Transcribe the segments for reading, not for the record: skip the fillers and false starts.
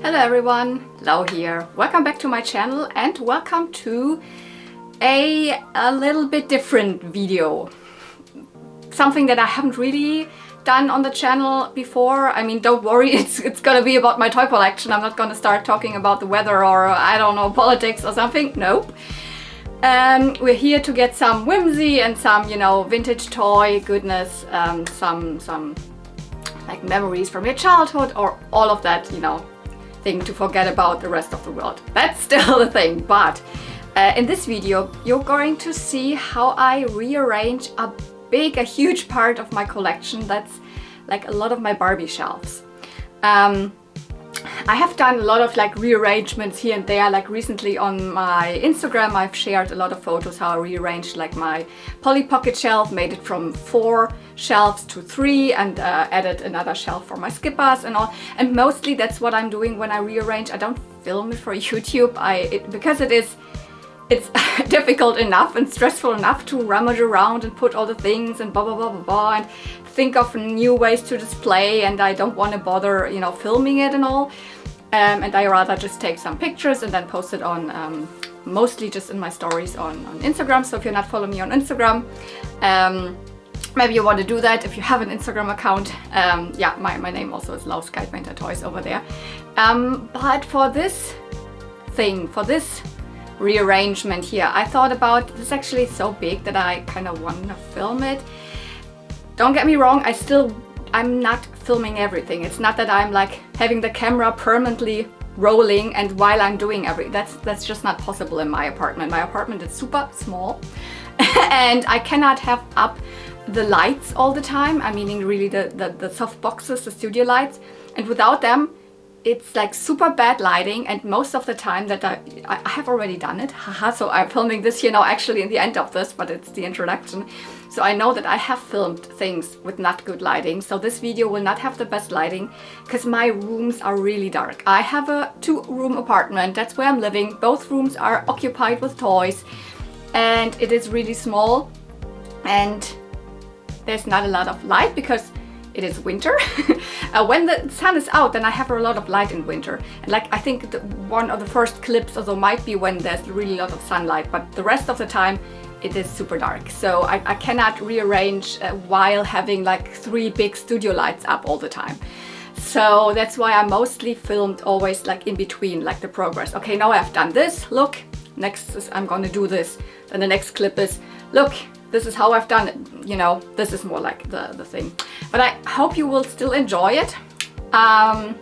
Hello everyone, Lau here. Welcome back to my channel and welcome to a little bit different video. Something that I haven't really done on the channel before. I mean, don't worry, it's gonna be about my toy collection. I'm not gonna start talking about the weather or, I don't know, politics or something. Nope. We're here to get some whimsy and some, you know, vintage toy goodness, some like memories from your childhood or all of that, you know, thing to forget about the rest of the world. That's still a thing, but in this video you're going to see how I rearrange a huge part of my collection. That's like a lot of my Barbie shelves. I have done a lot of like rearrangements here and there, like recently on my Instagram I've shared a lot of photos how I rearranged like my Polly Pocket shelf, made it from 4 shelves to 3 and added another shelf for my skippers and all. And mostly that's what I'm doing when I rearrange. I don't film it for YouTube because it's difficult enough and stressful enough to rummage around and put all the things and blah blah blah blah blah and think of new ways to display, and I don't want to bother, you know, filming it and all. And I rather just take some pictures and then post it on mostly just in my stories on Instagram. So if you're not following me on Instagram, maybe you want to do that if you have an Instagram account. Yeah, my name also is Lau Sky Painter Toys over there. But for this rearrangement here, I thought about this. Actually so big that I kind of want to film it. Don't get me wrong, I'm not filming everything. It's not that I'm like having the camera permanently rolling and while I'm doing that's just not possible in my apartment. My apartment is super small and I cannot have up the lights all the time. I mean really the soft boxes, the studio lights, and without them it's like super bad lighting. And most of the time that I have already done it, haha, so I'm filming this here now actually in the end of this, but it's the introduction. So I know that I have filmed things with not good lighting, so this video will not have the best lighting because my rooms are really dark. I have a 2-room apartment, that's where I'm living. Both rooms are occupied with toys and it is really small and there's not a lot of light because it is winter. When the sun is out, then I have a lot of light in winter. And like I think one of the first clips also might be when there's really a lot of sunlight, but the rest of the time it is super dark. So I cannot rearrange while having like 3 big studio lights up all the time. So that's why I mostly filmed always like in between, like the progress. Okay, now I've done this, look, next is I'm gonna do this. Then the next clip is, look, this is how I've done it, you know, this is more like the thing. But I hope you will still enjoy it. I'm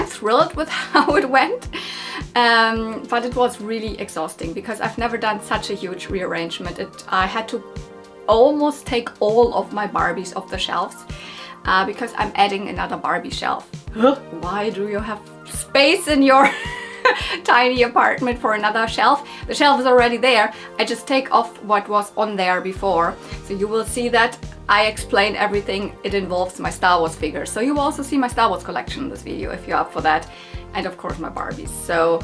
thrilled with how it went, but it was really exhausting because I've never done such a huge rearrangement. I had to almost take all of my Barbies off the shelves because I'm adding another Barbie shelf. Why do you have space in your tiny apartment for another shelf? The shelf is already there. I just take off what was on there before. So you will see that I explain everything. It involves my Star Wars figures. So you will also see my Star Wars collection in this video if you're up for that. And of course my Barbies. So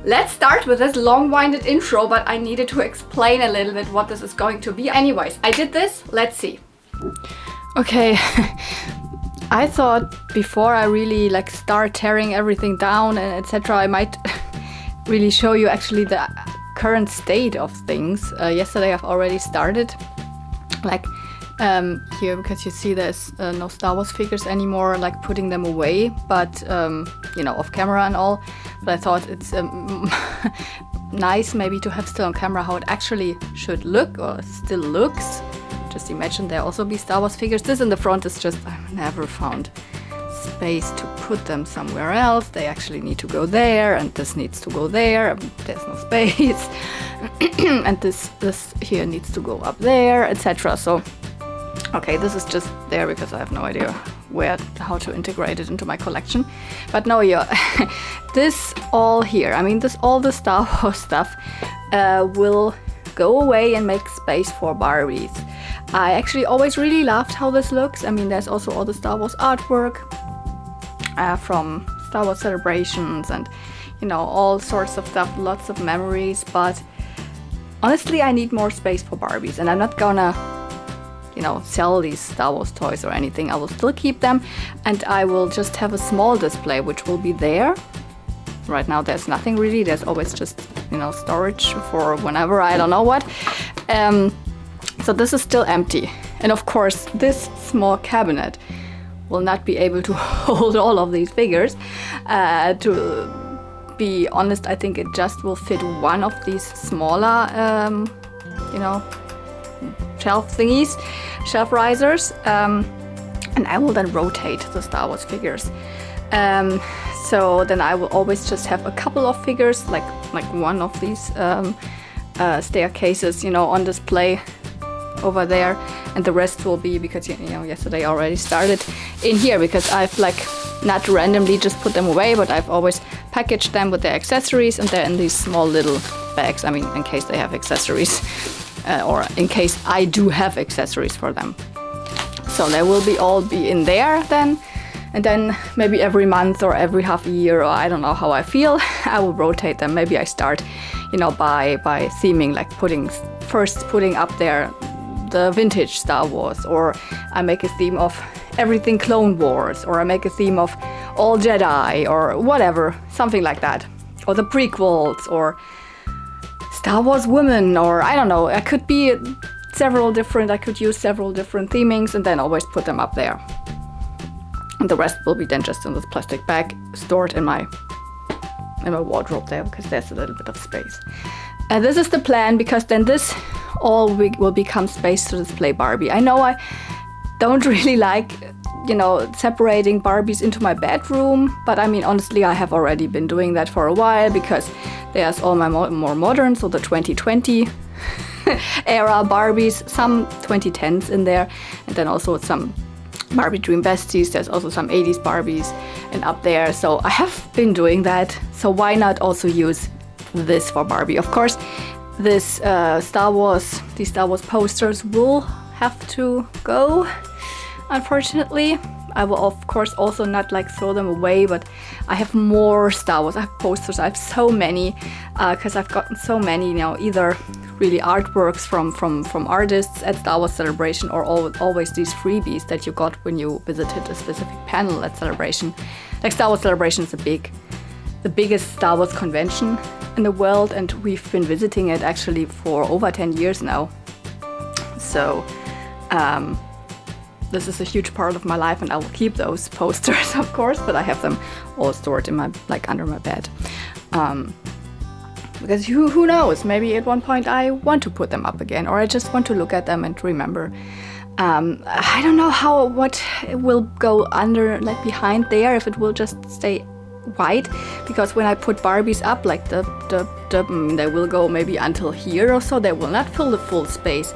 let's start with this long-winded intro, but I needed to explain a little bit what this is going to be. Anyways, I did this. Let's see. Okay. I thought before I really like start tearing everything down and etc. I might really show you actually the current state of things. Yesterday I've already started like here, because you see there's no Star Wars figures anymore, like putting them away, but you know, off camera and all. But I thought it's nice maybe to have still on camera how it actually should look or still looks. Just imagine there also be Star Wars figures. This in the front is just, I've never found space to put them somewhere else. They actually need to go there, and this needs to go there. There's no space. And this here needs to go up there, etc. So, okay, this is just there because I have no idea how to integrate it into my collection. But no, yeah, this all here, I mean, all the Star Wars stuff will go away and make space for Barbies. I actually always really loved how this looks. I mean, there's also all the Star Wars artwork from Star Wars celebrations and, you know, all sorts of stuff, lots of memories. But honestly, I need more space for Barbies, and I'm not gonna, sell these Star Wars toys or anything. I will still keep them, and I will just have a small display which will be there. Right now there's nothing really. There's always just storage for whenever, I don't know what. So this is still empty, and of course this small cabinet will not be able to hold all of these figures. To be honest, I think it just will fit one of these smaller shelf risers, and I will then rotate the Star Wars figures. So then I will always just have a couple of figures, like one of these staircases, on display over there, and the rest will be, because yesterday I already started in here, because I've not randomly just put them away, but I've always packaged them with their accessories, and they're in these small little bags. I mean, in case they have accessories, or in case I do have accessories for them. So they will all be in there then. And then maybe every month or every half a year, or I don't know how I feel, I will rotate them. Maybe I start, by theming, like putting up there the vintage Star Wars, or I make a theme of everything Clone Wars, or I make a theme of all Jedi, or whatever, something like that. Or the prequels, or Star Wars women, or I don't know. I could use several different themings, and then always put them up there. And the rest will be then just in this plastic bag, stored in my wardrobe there, because there's a little bit of space. And this is the plan, because then this all will become space to display Barbie. I know I don't really like, separating Barbies into my bedroom, but I mean, honestly, I have already been doing that for a while, because there's all my more modern, so the 2020 era Barbies, some 2010s in there, and then also some Barbie Dream Besties. There's also some 80s Barbies and up there. So I have been doing that. So why not also use this for Barbie? Of course, these Star Wars posters will have to go, unfortunately. I will of course also not throw them away, but I have more Star Wars. I have posters. I have so many, because I've gotten so many, either really artworks from artists at Star Wars Celebration, or always these freebies that you got when you visited a specific panel at Celebration. Star Wars Celebration is the biggest Star Wars convention in the world, and we've been visiting it actually for over 10 years now. So this is a huge part of my life, and I will keep those posters, of course, but I have them all stored in my under my bed. Because who knows, maybe at one point I want to put them up again, or I just want to look at them and remember. I don't know what will go under, behind there, if it will just stay white, because when I put Barbies up, they will go maybe until here or so. They will not fill the full space.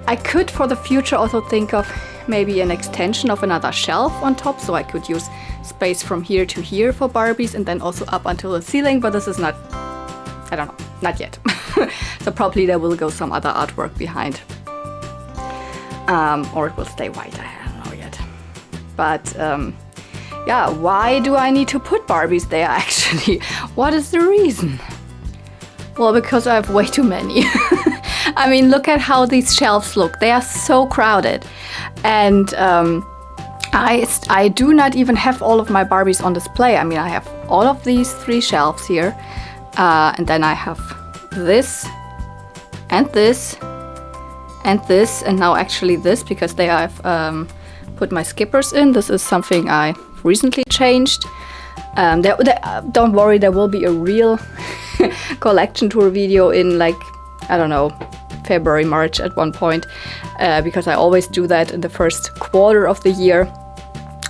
I could for the future also think of maybe an extension of another shelf on top, so I could use space from here to here for Barbies, and then also up until the ceiling, but this is not, I don't know, not yet. So probably there will go some other artwork behind, or it will stay white, I don't know yet. But yeah, why do I need to put Barbies there actually? What is the reason? Well, because I have way too many. I mean, look at how these shelves look. They are so crowded. And I do not even have all of my Barbies on display. I mean, I have all of these 3 shelves here. And then I have this, and this, and this, and now actually this, because they have put my skippers in. This is something I recently changed. Don't worry, there will be a real collection tour video in I don't know, February, March at one point, because I always do that in the first quarter of the year,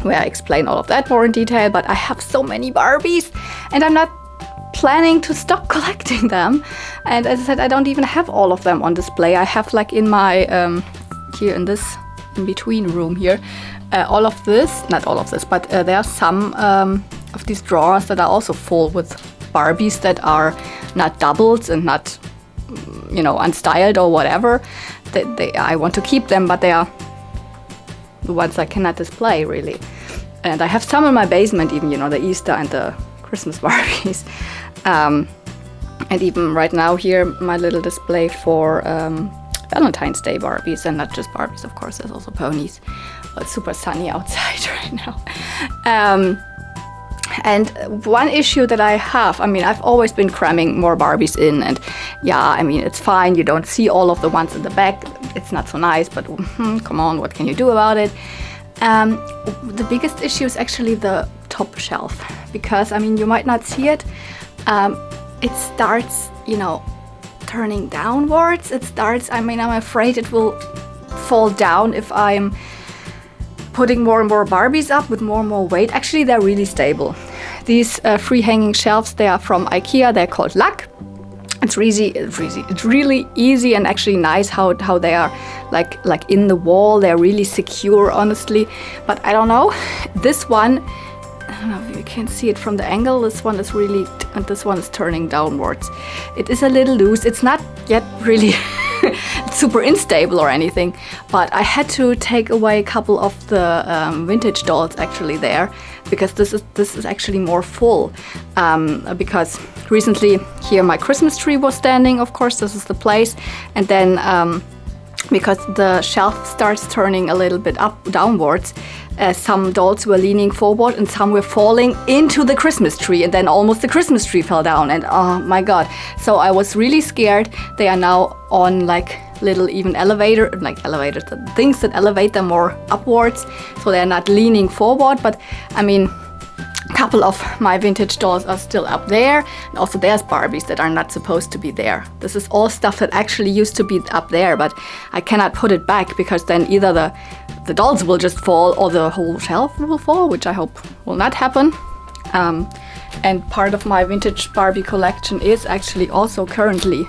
where I explain all of that more in detail. But I have so many Barbies, and I'm not planning to stop collecting them. And as I said, I don't even have all of them on display. I have in my here in this in-between room here, all of this, not all of this, but there are some of these drawers that are also full with Barbies that are not doubled and not, unstyled or whatever. I want to keep them, but they are the ones I cannot display really. And I have some in my basement, even, the Easter and the Christmas Barbies. And even right now here, my little display for Valentine's Day Barbies, and not just Barbies, of course, there's also ponies. Well, it's super sunny outside right now. And one issue that I have, I mean, I've always been cramming more Barbies in, and yeah, I mean, it's fine. You don't see all of the ones in the back. It's not so nice, but come on, what can you do about it? The biggest issue is actually the top shelf, because, I mean, you might not see it. It starts, you know, turning downwards. It starts, I mean, I'm afraid it will fall down if I'm putting more and more Barbies up with more and more weight. Actually, they're really stable. These free hanging shelves, they are from IKEA. They're called Luck. It's really easy and actually nice how they are like in the wall. They're really secure, honestly. But I don't know. This one, I don't know if you can see it from the angle. This one is really, and this one is turning downwards. It is a little loose. It's not yet really super unstable or anything, but I had to take away a couple of the vintage dolls actually there, because this is actually more full. Because recently here my Christmas tree was standing, of course, this is the place, and then because the shelf starts turning a little bit downwards, some dolls were leaning forward and some were falling into the Christmas tree, and then almost the Christmas tree fell down, and oh my god. So I was really scared. They are now on like little even elevators, the things that elevate them more upwards, so they're not leaning forward. But I mean, a couple of my vintage dolls are still up there, and also there's Barbies that are not supposed to be there. This is all stuff that actually used to be up there, but I cannot put it back, because then either the dolls will just fall or the whole shelf will fall, which I hope will not happen. And part of my vintage Barbie collection is actually also currently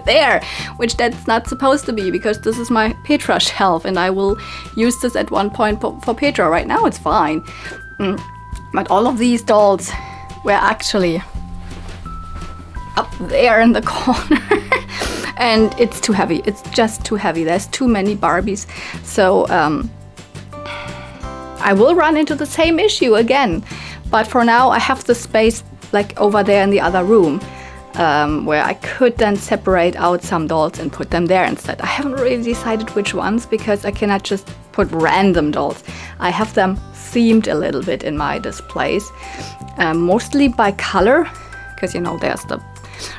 there, which that's not supposed to be, because this is my Petra shelf, and I will use this at one point for Petra. Right now it's fine. But all of these dolls were actually up there in the corner. And it's too heavy. It's just too heavy. There's too many Barbies. So I will run into the same issue again. But for now, I have the space like over there in the other room, where I could then separate out some dolls and put them there instead. I haven't really decided which ones, because I cannot just put random dolls. I have them themed a little bit in my displays, mostly by color, because, you know, there's the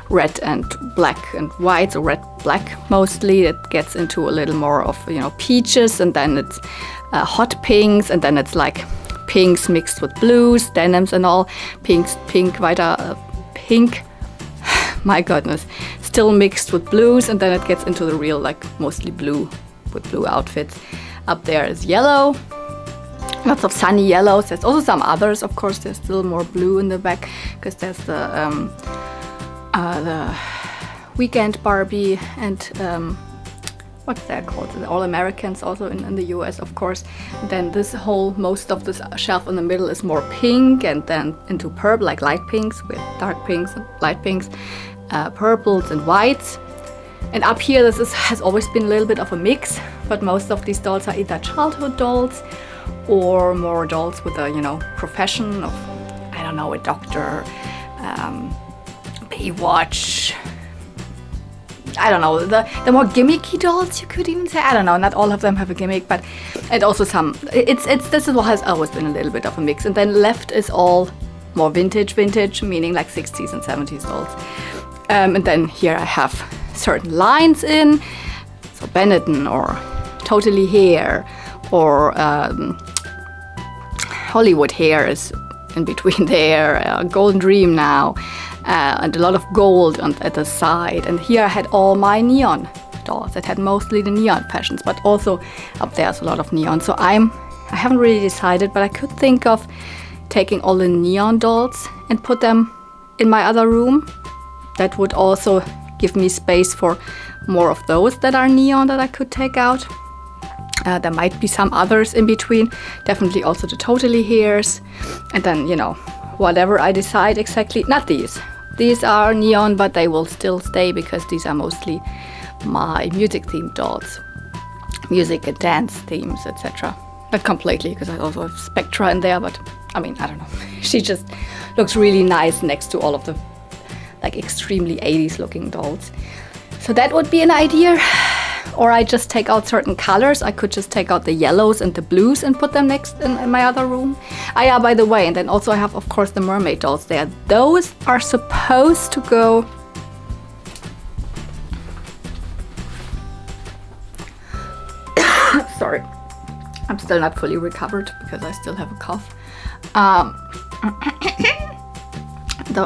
red and black and white, so red, black mostly. It gets into a little more of, you know, peaches, and then it's hot pinks, and then it's like pinks mixed with blues, denims and all. Pink, my goodness, still mixed with blues, and then it gets into the real, like, mostly blue, with blue outfits. Up there is yellow, lots of sunny yellows. There's also some others, of course. There's still more blue in the back, because there's the Weekend Barbie and what's that called? The All Americans, also in the US, of course. And then most of this shelf in the middle is more pink, and then into purple, like light pinks with dark pinks and light pinks, purples and whites. And up here, has always been a little bit of a mix, but most of these dolls are either childhood dolls or more dolls with a, you know, profession of, I don't know, a doctor, Baywatch, I don't know, the more gimmicky dolls, you could even say. I don't know, not all of them have a gimmick, but and also some. This is what has always been a little bit of a mix. And then left is all more vintage, meaning like 60s and 70s dolls. And then here I have certain lines in, so Benetton or Totally Hair, or Hollywood Hair is in between there, Golden Dream now. And a lot of gold at the side. And here I had all my neon dolls that had mostly the neon fashions, but also up there's a lot of neon. So I haven't really decided, but I could think of taking all the neon dolls and put them in my other room. That would also give me space for more of those that are neon that I could take out. There might be some others in between, definitely also the Totally Hairs. And then, you know, whatever I decide exactly, not these. These are neon, but they will still stay, because these are mostly my music-themed dolls. Music and dance themes, etc. Not completely, because I also have Spectra in there, but I mean, I don't know. She just looks really nice next to all of the like extremely 80s looking dolls. So that would be an idea. Or I just take out certain colors. I could just take out the yellows and the blues and put them next in my other room. Ah, yeah, by the way, and then also I have, of course, the mermaid dolls there. Those are supposed to go... Sorry, I'm still not fully recovered because I still have a cough.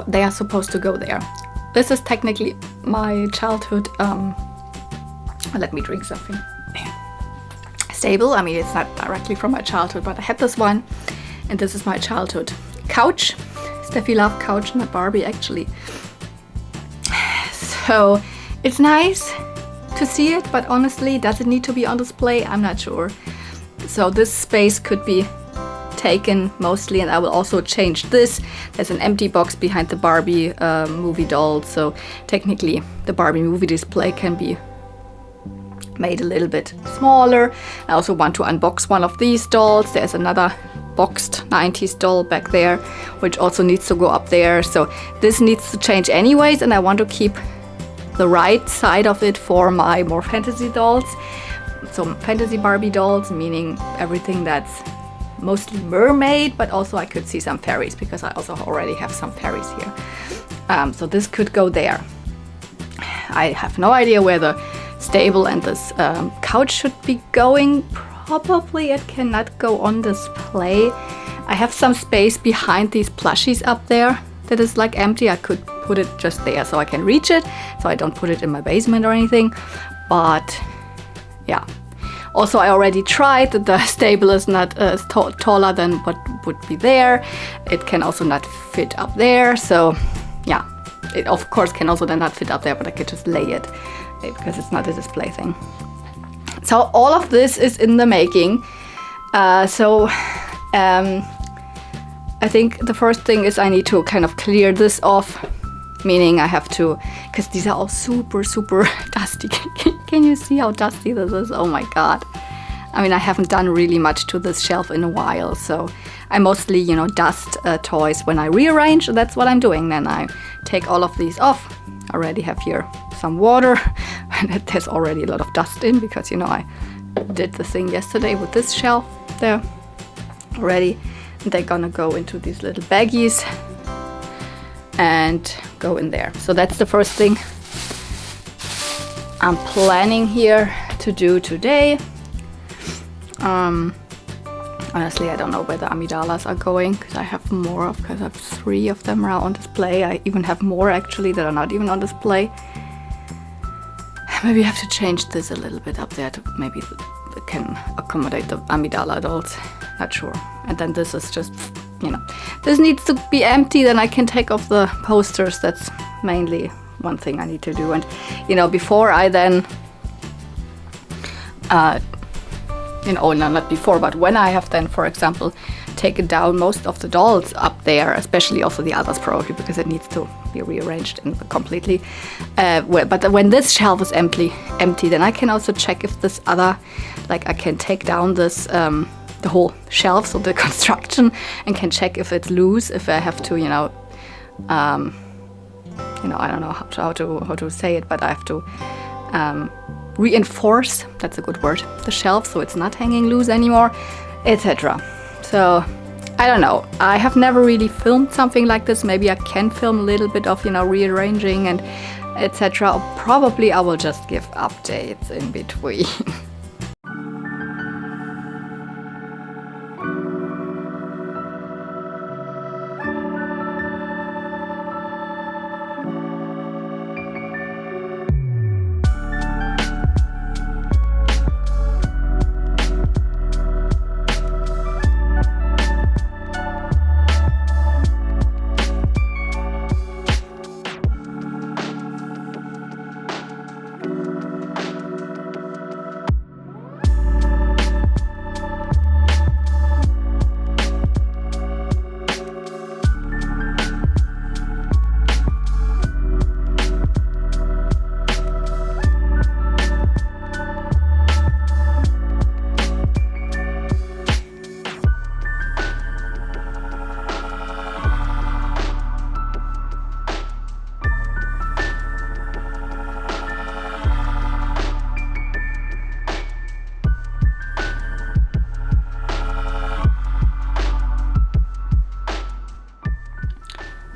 They are supposed to go there. This is technically my childhood... let me drink something. Stable. I mean, it's not directly from my childhood, but I had this one, and this is my childhood couch. Steffi loved couch, not Barbie, actually. So it's nice to see it, but honestly, does it need to be on display? I'm not sure. So this space could be taken mostly, and I will also change this. There's an empty box behind the Barbie movie doll, so technically the Barbie movie display can be made a little bit smaller. I also want to unbox one of these dolls. There's another boxed 90s doll back there, which also needs to go up there. So this needs to change anyways, and I want to keep the right side of it for my more fantasy dolls. So fantasy Barbie dolls, meaning everything that's mostly mermaid, but also I could see some fairies because I also already have some fairies here. So this could go there. I have no idea where the stable and this couch should be going. Probably it cannot go on display. I have some space behind these plushies up there that is like empty. I could put it just there so I can reach it, so I don't put it in my basement or anything. But yeah, also I already tried that the stable is not taller than what would be there. It can also not fit up there, so yeah, it of course can also then not fit up there, but I could just lay it because it's not a display thing. So all of this is in the making. I think the first thing is I need to kind of clear this off, meaning I have to, because these are all super dusty. Can you see how dusty this is? Oh my god. I mean, I haven't done really much to this shelf in a while, so I mostly, you know, dust toys when I rearrange. That's what I'm doing. Then I take all of these off. I already have here some water, and there's already a lot of dust in because, you know, I did the thing yesterday with this shelf there already. And they're gonna go into these little baggies and go in there. So that's the first thing I'm planning here to do today. Honestly, I don't know where the amygdalas are going because I have more because I have 3 of them are on display. I even have more actually that are not even on display. Maybe I have to change this a little bit up there to maybe it can accommodate the amygdala dolls. Not sure. And then this is just, you know, this needs to be empty. Then I can take off the posters. That's mainly one thing I need to do. And, you know, before I then, you know, no, not before, but when I have then, for example, taken down most of the dolls up there, especially also the others probably because it needs to be rearranged completely. But when this shelf is empty, then I can also check if this other, like I can take down this, the whole shelf, so the construction, and can check if it's loose, if I have to, you know, I don't know how to say it, but I have to reinforce, that's a good word, the shelf so it's not hanging loose anymore, etc. So I don't know, I have never really filmed something like this. Maybe I can film a little bit of, you know, rearranging and etc. Or probably I will just give updates in between.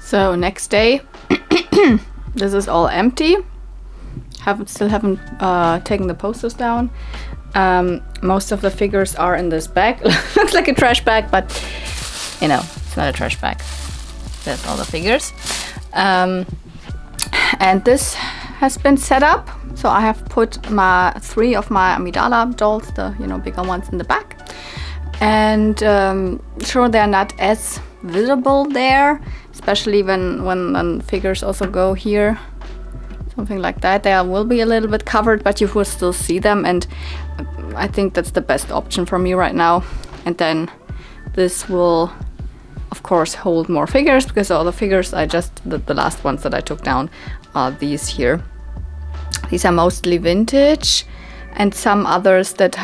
So next day, this is all empty. Still haven't taken the posters down. Most of the figures are in this bag. Looks like a trash bag, but you know, it's not a trash bag. There's all the figures. And this has been set up. So I have put 3 of my Amidala dolls, the bigger ones, in the back. And sure, they're not as visible there, especially when figures also go here, something like that. They will be a little bit covered, but you will still see them, and I think that's the best option for me right now. And then this will, of course, hold more figures, because all the figures the last ones that I took down are these here. These are mostly vintage, and some others that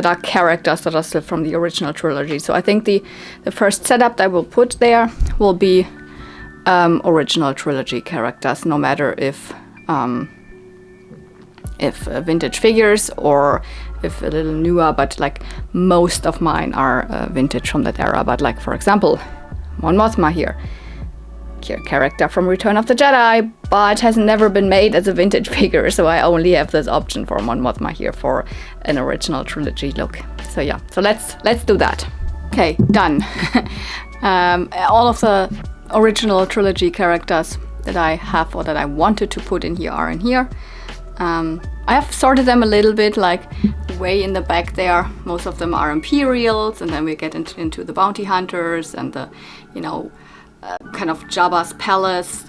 are characters that are still from the original trilogy. So I think the first setup that I will put there will be original trilogy characters, no matter if vintage figures or if a little newer, but like most of mine are vintage from that era. But like, for example, Mon Mothma here, character from Return of the Jedi, but has never been made as a vintage figure, so I only have this option for Mon Mothma here for an original trilogy look. So yeah, so let's do that. Okay, done. All of the original trilogy characters that I have or that I wanted to put in here are in here. I have sorted them a little bit, like way in the back there. Most of them are Imperials, and then we get into the bounty hunters and the, kind of Jabba's palace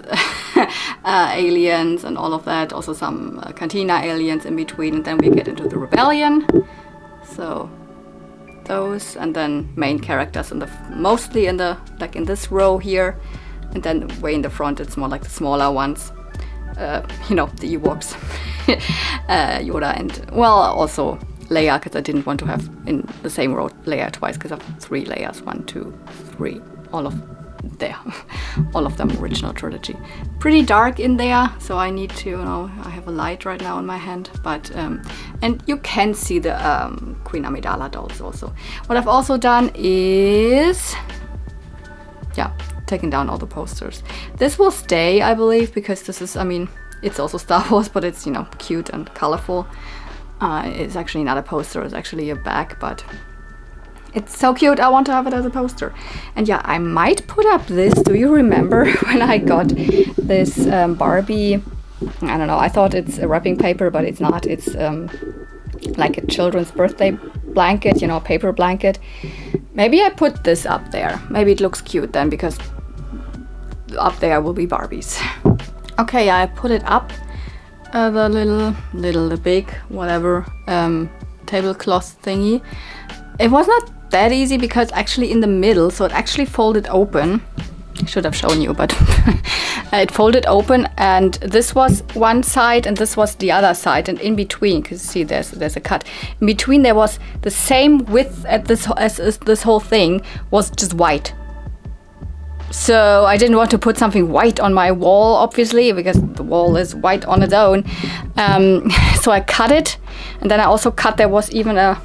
aliens and all of that. Also some Cantina aliens in between, and then we get into the rebellion. So those, and then main characters mostly in this row here, and then way in the front it's more like the smaller ones. The Ewoks, Yoda, and also Leia, because I didn't want to have in the same row Leia twice, because I have 3 Leias, 1, 2, 3, all of them original trilogy. Pretty dark in there, so I need to, I have a light right now in my hand, but and you can see the Queen Amidala dolls also. What I've also done is taken down all the posters. This will stay, I believe, because this is, it's also Star Wars, but it's, cute and colorful. It's actually not a poster, it's actually a bag, but it's so cute, I want to have it as a poster. And yeah, I might put up this. Do you remember when I got this Barbie? I don't know, I thought it's a wrapping paper, but it's not. It's like a children's birthday blanket, paper blanket. Maybe I put this up there. Maybe it looks cute then, because up there will be Barbies. Okay, I put it up, the big, whatever, tablecloth thingy. It was not that easy, because actually in the middle, so it actually folded open. I should have shown you, but it folded open, and this was one side and this was the other side, and in between, because see there's a cut. In between there was the same width as this whole thing was just white. So I didn't want to put something white on my wall, obviously, because the wall is white on its own. So I cut it, and then I also cut, there was even a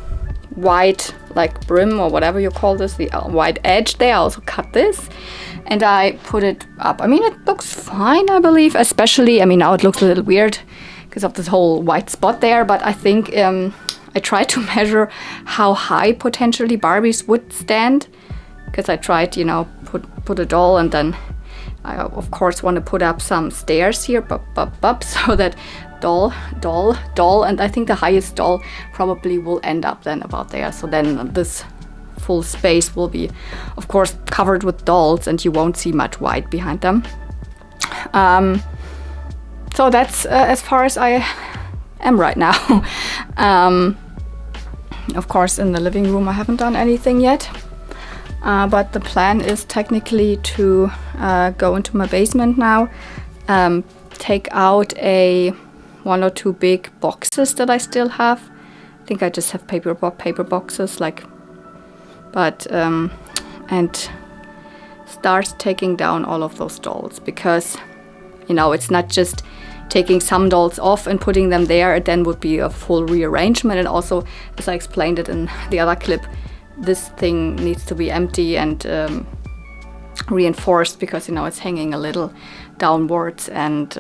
white like brim or whatever you call this, the white edge there. I also cut this and I put it up. It looks fine, I believe, especially, now it looks a little weird because of this whole white spot there, but I think I tried to measure how high potentially Barbies would stand, because I tried, put a doll, and then I of course want to put up some stairs here, so that doll, and I think the highest doll probably will end up then about there. So then this full space will be, of course, covered with dolls, and you won't see much white behind them. So that's as far as I am right now. Of course, in the living room I haven't done anything yet. But the plan is technically to go into my basement now, take out 1 or 2 big boxes that I still have. I think I just have paper boxes, and start taking down all of those dolls, because it's not just taking some dolls off and putting them there. It then would be a full rearrangement, and also, as I explained it in the other clip, this thing needs to be empty, and reinforced because, you know, it's hanging a little downwards. And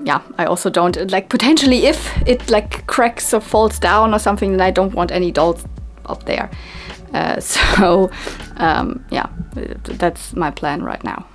yeah, I also don't, like, potentially if it like cracks or falls down or something, then I don't want any dolls up there. So yeah, that's my plan right now.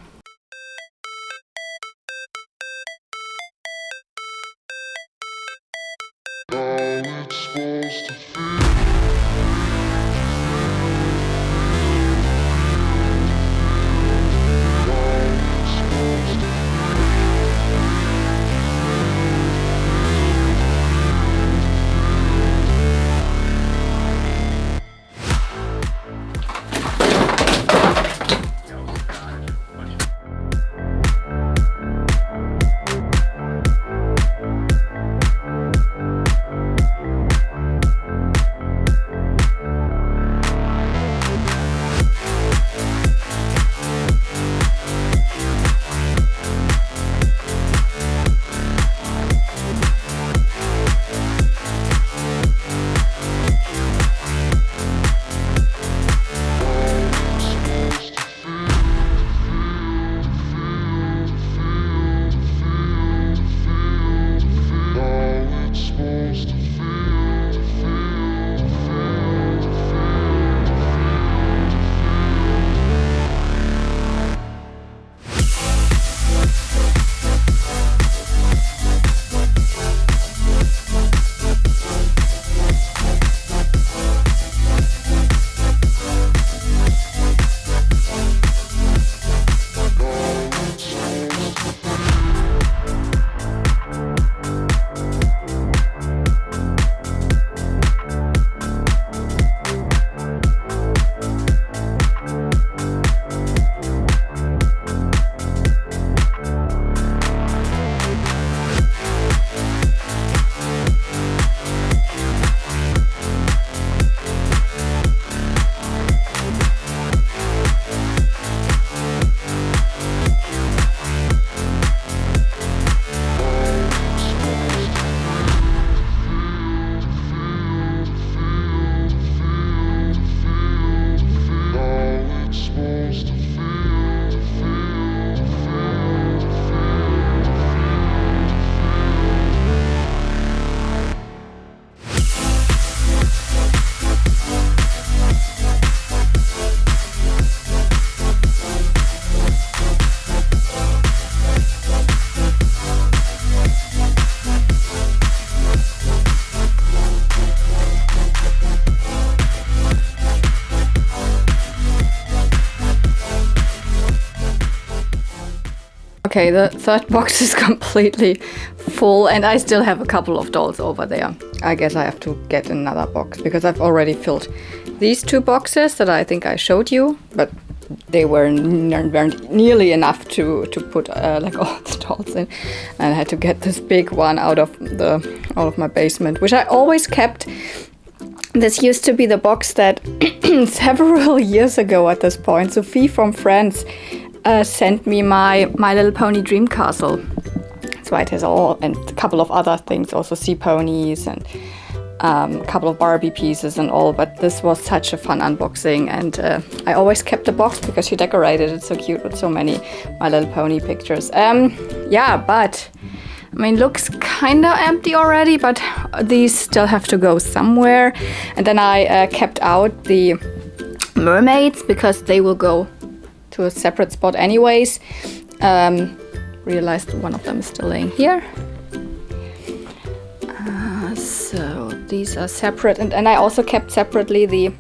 Okay, the third box is completely full and I still have a couple of dolls over there. I guess I have to get another box because I've already filled these two boxes that I think I showed you, but they weren't nearly enough to put like all the dolls in. And I had to get this big one out of my basement, which I always kept. This used to be the box that several years ago at this point, Sophie from France sent me my Little Pony Dream Castle. That's why it has all, and a couple of other things, also sea ponies and a couple of Barbie pieces and all. But this was such a fun unboxing, and I always kept the box because she decorated it so cute with so many My Little Pony pictures. Yeah, but I mean, looks kind of empty already, but these still have to go somewhere. And then I kept out the mermaids because they will go to a separate spot anyways. Realized one of them is still laying here. So these are separate, and I also kept separately the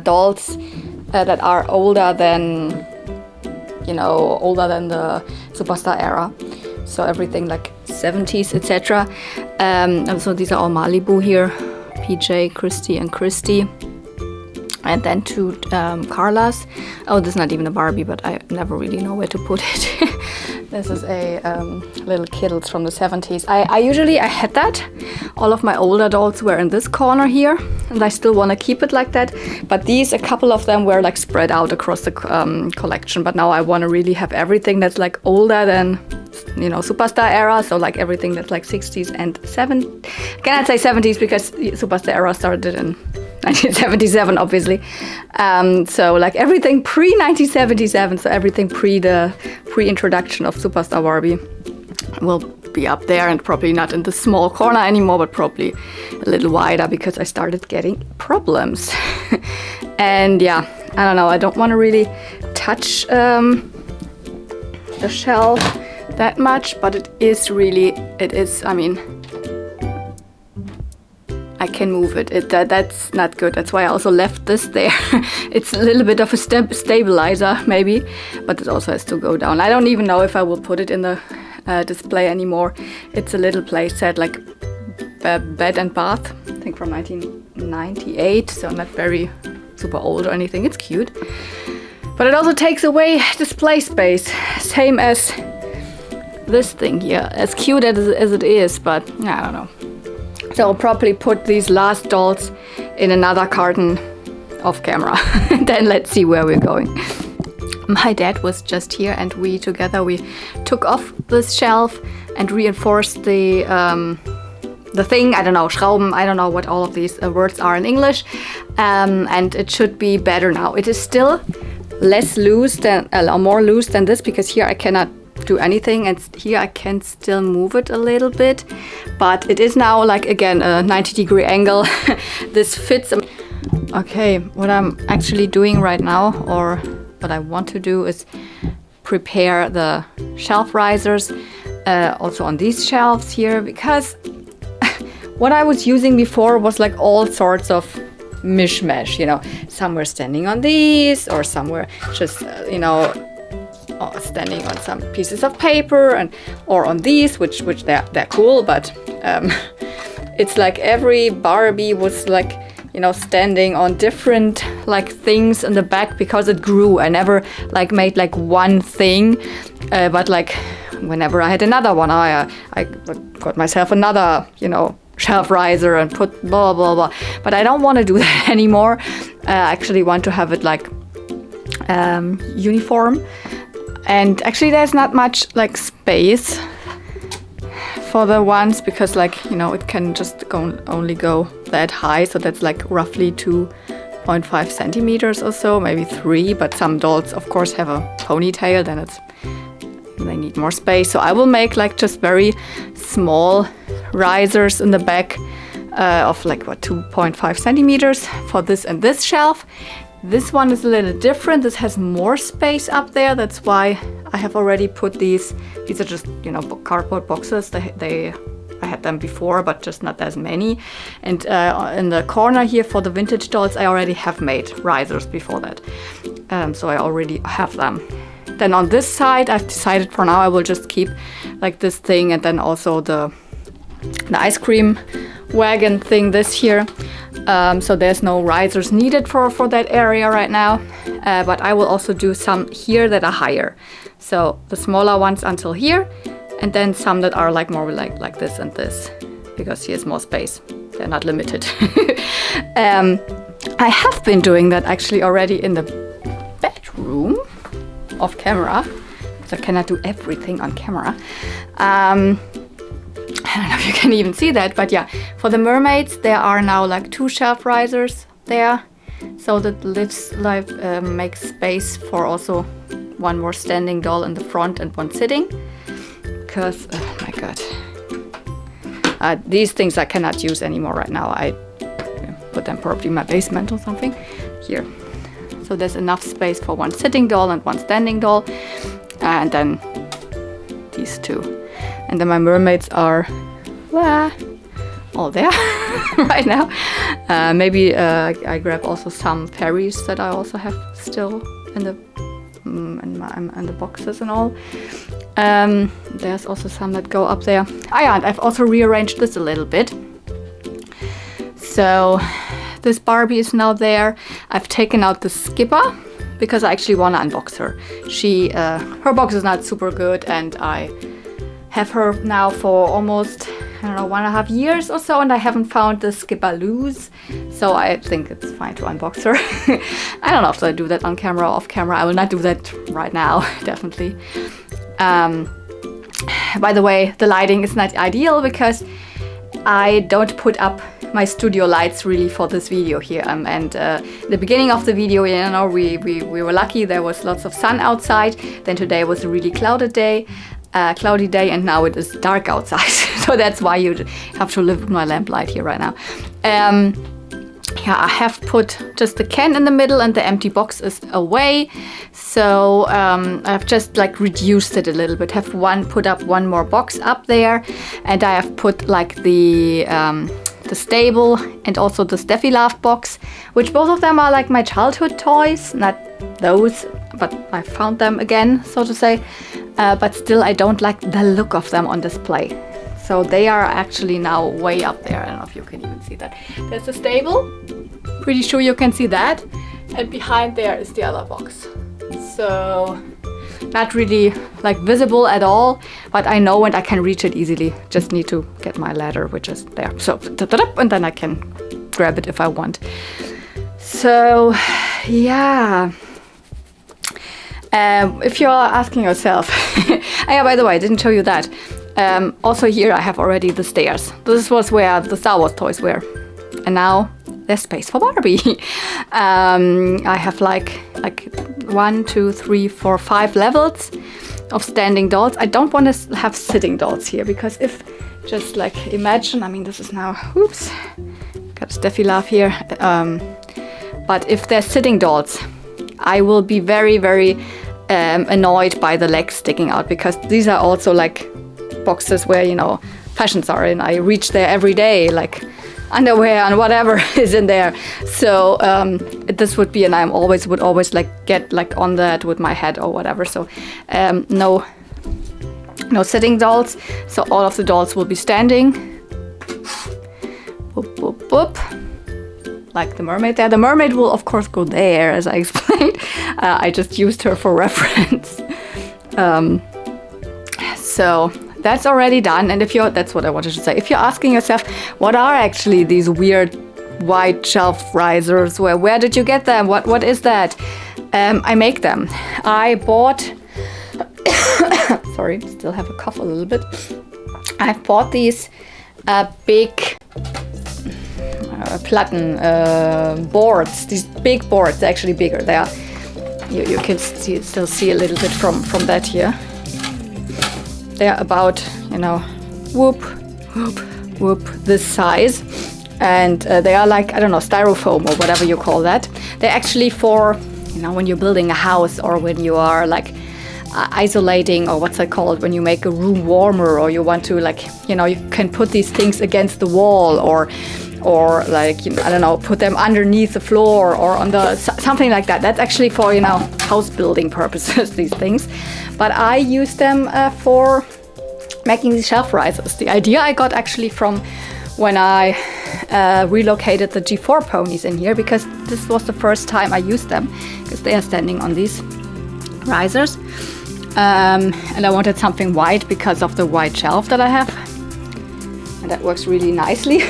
dolls that are older than, you know, older than the Superstar era. So everything like 70s, etc. And so these are all Malibu here, PJ, Christy, and Christy. And then two Carlas. Oh, this is not even a Barbie, but I never really know where to put it. This is a little Kittles from the 70s. I had that. All of my older dolls were in this corner here, and I still want to keep it like that. But these, a couple of them were like spread out across the collection. But now I want to really have everything that's like older than, you know, Superstar era. So like everything that's like 60s and 70s. I cannot say 70s because Superstar era started in 1977, obviously. So like everything pre-1977, so everything pre-introduction of Superstar Barbie will be up there, and probably not in the small corner anymore, but probably a little wider because I started getting problems. And yeah, I don't know, I don't want to really touch the shelf that much, but it is, I mean, I can move it. That's not good. That's why I also left this there. It's a little bit of a stabilizer, maybe, but it also has to go down. I don't even know if I will put it in the display anymore. It's a little play set, like bed and bath, I think from 1998, so not very super old or anything. It's cute, but it also takes away display space, same as this thing here, as cute as it is, but I don't know. So I'll probably put these last dolls in another carton off camera. Then let's see where we're going. My dad was just here, and we took off this shelf and reinforced the thing. I don't know, Schrauben, I don't know what all of these words are in English. And it should be better now. It is still less loose than, or more loose than this, because here I cannot do anything, and here I can still move it a little bit, but it is now like, again, a 90-degree angle. This fits. Okay, what I'm actually doing right now, or what I want to do, is prepare the shelf risers also on these shelves here, because what I was using before was like all sorts of mishmash, you know, some were standing on these, or some were just, you know, standing on some pieces of paper, or on these, which they're cool, but it's like every Barbie was like, you know, standing on different like things in the back because it grew. I never like made like one thing, but like whenever I had another one, I got myself another, you know, shelf riser and put blah blah blah. But I don't want to do that anymore. I actually want to have it like uniform. And actually there's not much like space for the ones, because like, you know, it can just only go that high. So that's like roughly 2.5 centimeters or so, maybe 3. But some dolls, of course, have a ponytail, then they need more space. So I will make like just very small risers in the back of like, what, 2.5 centimeters for this and this shelf. This one is a little different. This has more space up there. That's why I have already put these. These are just, you know, cardboard boxes. I had them before, but just not as many. And in the corner here for the vintage dolls, I already have made risers before that. So I already have them. Then on this side, I've decided for now I will just keep like this thing, and then also the ice cream wagon thing, this here. So there's no risers needed for that area right now, but I will also do some here that are higher. So the smaller ones until here, and then some that are like more like this and this, because here's more space. They're not limited. I have been doing that actually already in the bedroom off camera, so I cannot do everything on camera. I don't know if you can even see that, but yeah, for the mermaids, there are now like 2 shelf risers there, so that makes space for also one more standing doll in the front and one sitting, because, oh my god, these things I cannot use anymore right now. I put them probably in my basement or something here. So there's enough space for one sitting doll and one standing doll, and then these 2. And then my mermaids are all there right now. Maybe I grab also some fairies that I also have still in the boxes and all. There's also some that go up there. And I've also rearranged this a little bit. So this Barbie is now there. I've taken out the skipper because I actually want to unbox her. Her box is not super good, and I have her now for almost, I don't know, 1.5 years or so, and I haven't found the skipper loose, so I think it's fine to unbox her. I don't know if I do that on camera or off camera. I will not do that right now, definitely. By the way, the lighting is not ideal because I don't put up my studio lights really for this video here. And the beginning of the video, you know, we were lucky. There was lots of sun outside. Then today was a really cloudy day, and now it is dark outside. So that's why you have to live with my lamplight here right now. Yeah, I have put just the can in the middle and the empty box is away. So I've just like reduced it a little bit. Have put up one more box up there, and I have put like the stable and also the Steffi Love box, which both of them are like my childhood toys. Not those, but I found them again, so to say. But still, I don't like the look of them on display. So they are actually now way up there. I don't know if you can even see that. There's the stable. Pretty sure you can see that. And behind there is the other box. So not really like visible at all, but I know and I can reach it easily. Just need to get my ladder, which is there. So, and then I can grab it if I want. So, yeah. If you're asking yourself, yeah, by the way, I didn't show you that. Also here I have already the stairs. This was where the Star Wars toys were. And now there's space for Barbie. I have like 1, 2, 3, 4, 5 levels of standing dolls. I don't want to have sitting dolls here, because if just like imagine, I mean, this is now, oops, got Steffi Love here. But if they're sitting dolls, I will be very, very annoyed by the legs sticking out, because these are also like boxes where, you know, fashions are in. I reach there every day, like underwear and whatever is in there. So this would be, and I would always like get like on that with my head or whatever. So no sitting dolls. So all of the dolls will be standing. Boop, boop, boop. Like the mermaid there. The mermaid will of course go there, as I explained. I just used her for reference. So that's already done. And that's what I wanted to say. If you're asking yourself, what are actually these weird white shelf risers? Where did you get them? What is that? I make them. I bought, sorry, still have a cough a little bit. I bought these big platten boards. These big boards, they're actually bigger. They are. You can still see a little bit from that here. They're about, you know, whoop, whoop, whoop, this size. And they are like, I don't know, styrofoam or whatever you call that. They're actually for, you know, when you're building a house, or when you are like isolating, or what's it called, when you make a room warmer, or you want to, like, you know, you can put these things against the wall, or like, you know, I don't know, put them underneath the floor or on the something like that. That's actually for, you know, house building purposes, these things. But I use them for making these shelf risers. The idea I got actually from when I relocated the G4 ponies in here, because this was the first time I used them, because they are standing on these risers. And I wanted something white because of the white shelf that I have. And that works really nicely.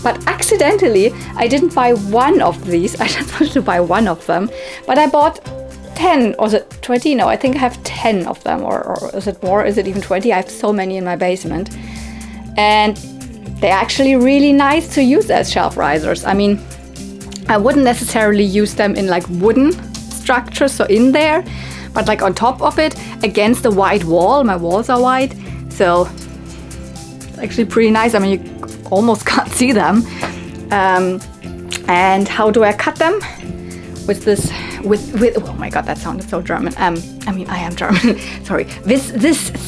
But accidentally, I didn't buy one of these. I just wanted to buy one of them. But I bought 10, or is it 20? No, I think I have 10 of them. Or is it more? Is it even 20? I have so many in my basement. And they're actually really nice to use as shelf risers. I mean, I wouldn't necessarily use them in like wooden structures, so in there. But like on top of it, against the white wall. My walls are white. So actually pretty nice. I mean, you almost can't see them. And how do I cut them? With this, with oh my god, that sounded so German. I mean, I am German. Sorry. This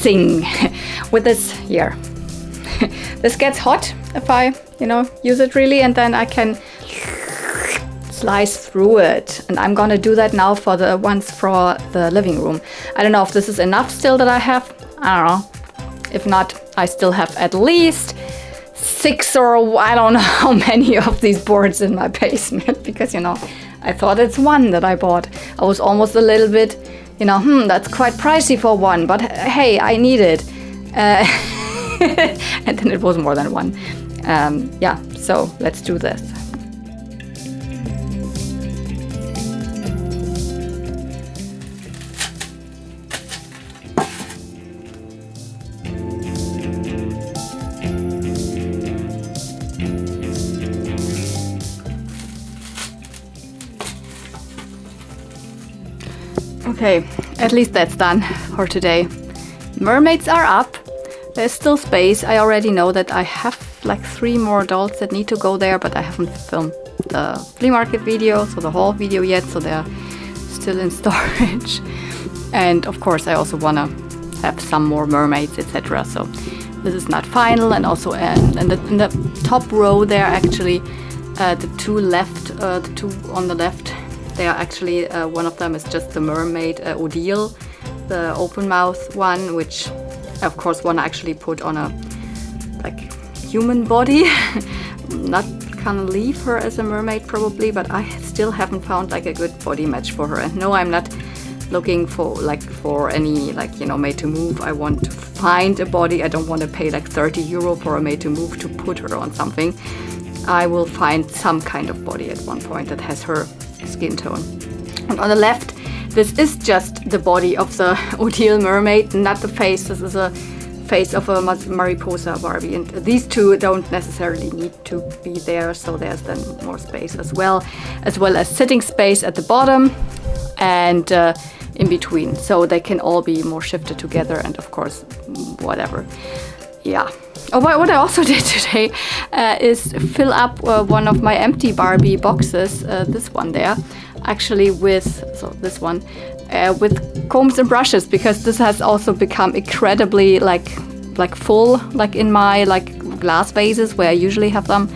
thing, with this here. This gets hot if I, you know, use it really, and then I can slice through it. And I'm gonna do that now for the ones for the living room. I don't know if this is enough still that I have. I don't know. If not, I still have at least 6 or I don't know how many of these boards in my basement, because, you know, I thought it's one that I bought. I was almost a little bit, you know, that's quite pricey for one, but hey, I need it. And then it was more than one. Yeah, so let's do this. Okay, at least that's done for today. Mermaids are up. There's still space. I already know that I have like 3 more dolls that need to go there, but I haven't filmed the flea market video, so the haul video yet, so they're still in storage. And of course I also want to have some more mermaids, etc. So this is not final. And also in the top row there, actually the 2 on the left, they are actually one of them is just the mermaid Odile, the open mouth one, which I of course want to actually put on a like human body. Not gonna leave her as a mermaid probably, but I still haven't found like a good body match for her. And no, I'm not looking for any like, you know, made to move. I want to find a body. I don't want to pay like 30 euro for a made to move to put her on something. I will find some kind of body at one point that has her skin tone. And on the left, this is just the body of the Odile mermaid, not the face. This is a face of a Mariposa Barbie, and these 2 don't necessarily need to be there, so there's then more space as well as sitting space at the bottom and in between, so they can all be more shifted together, and of course whatever. Yeah. Oh, what I also did today is fill up one of my empty Barbie boxes, this one there, actually with combs and brushes, because this has also become incredibly like full, like in my like glass vases where I usually have them.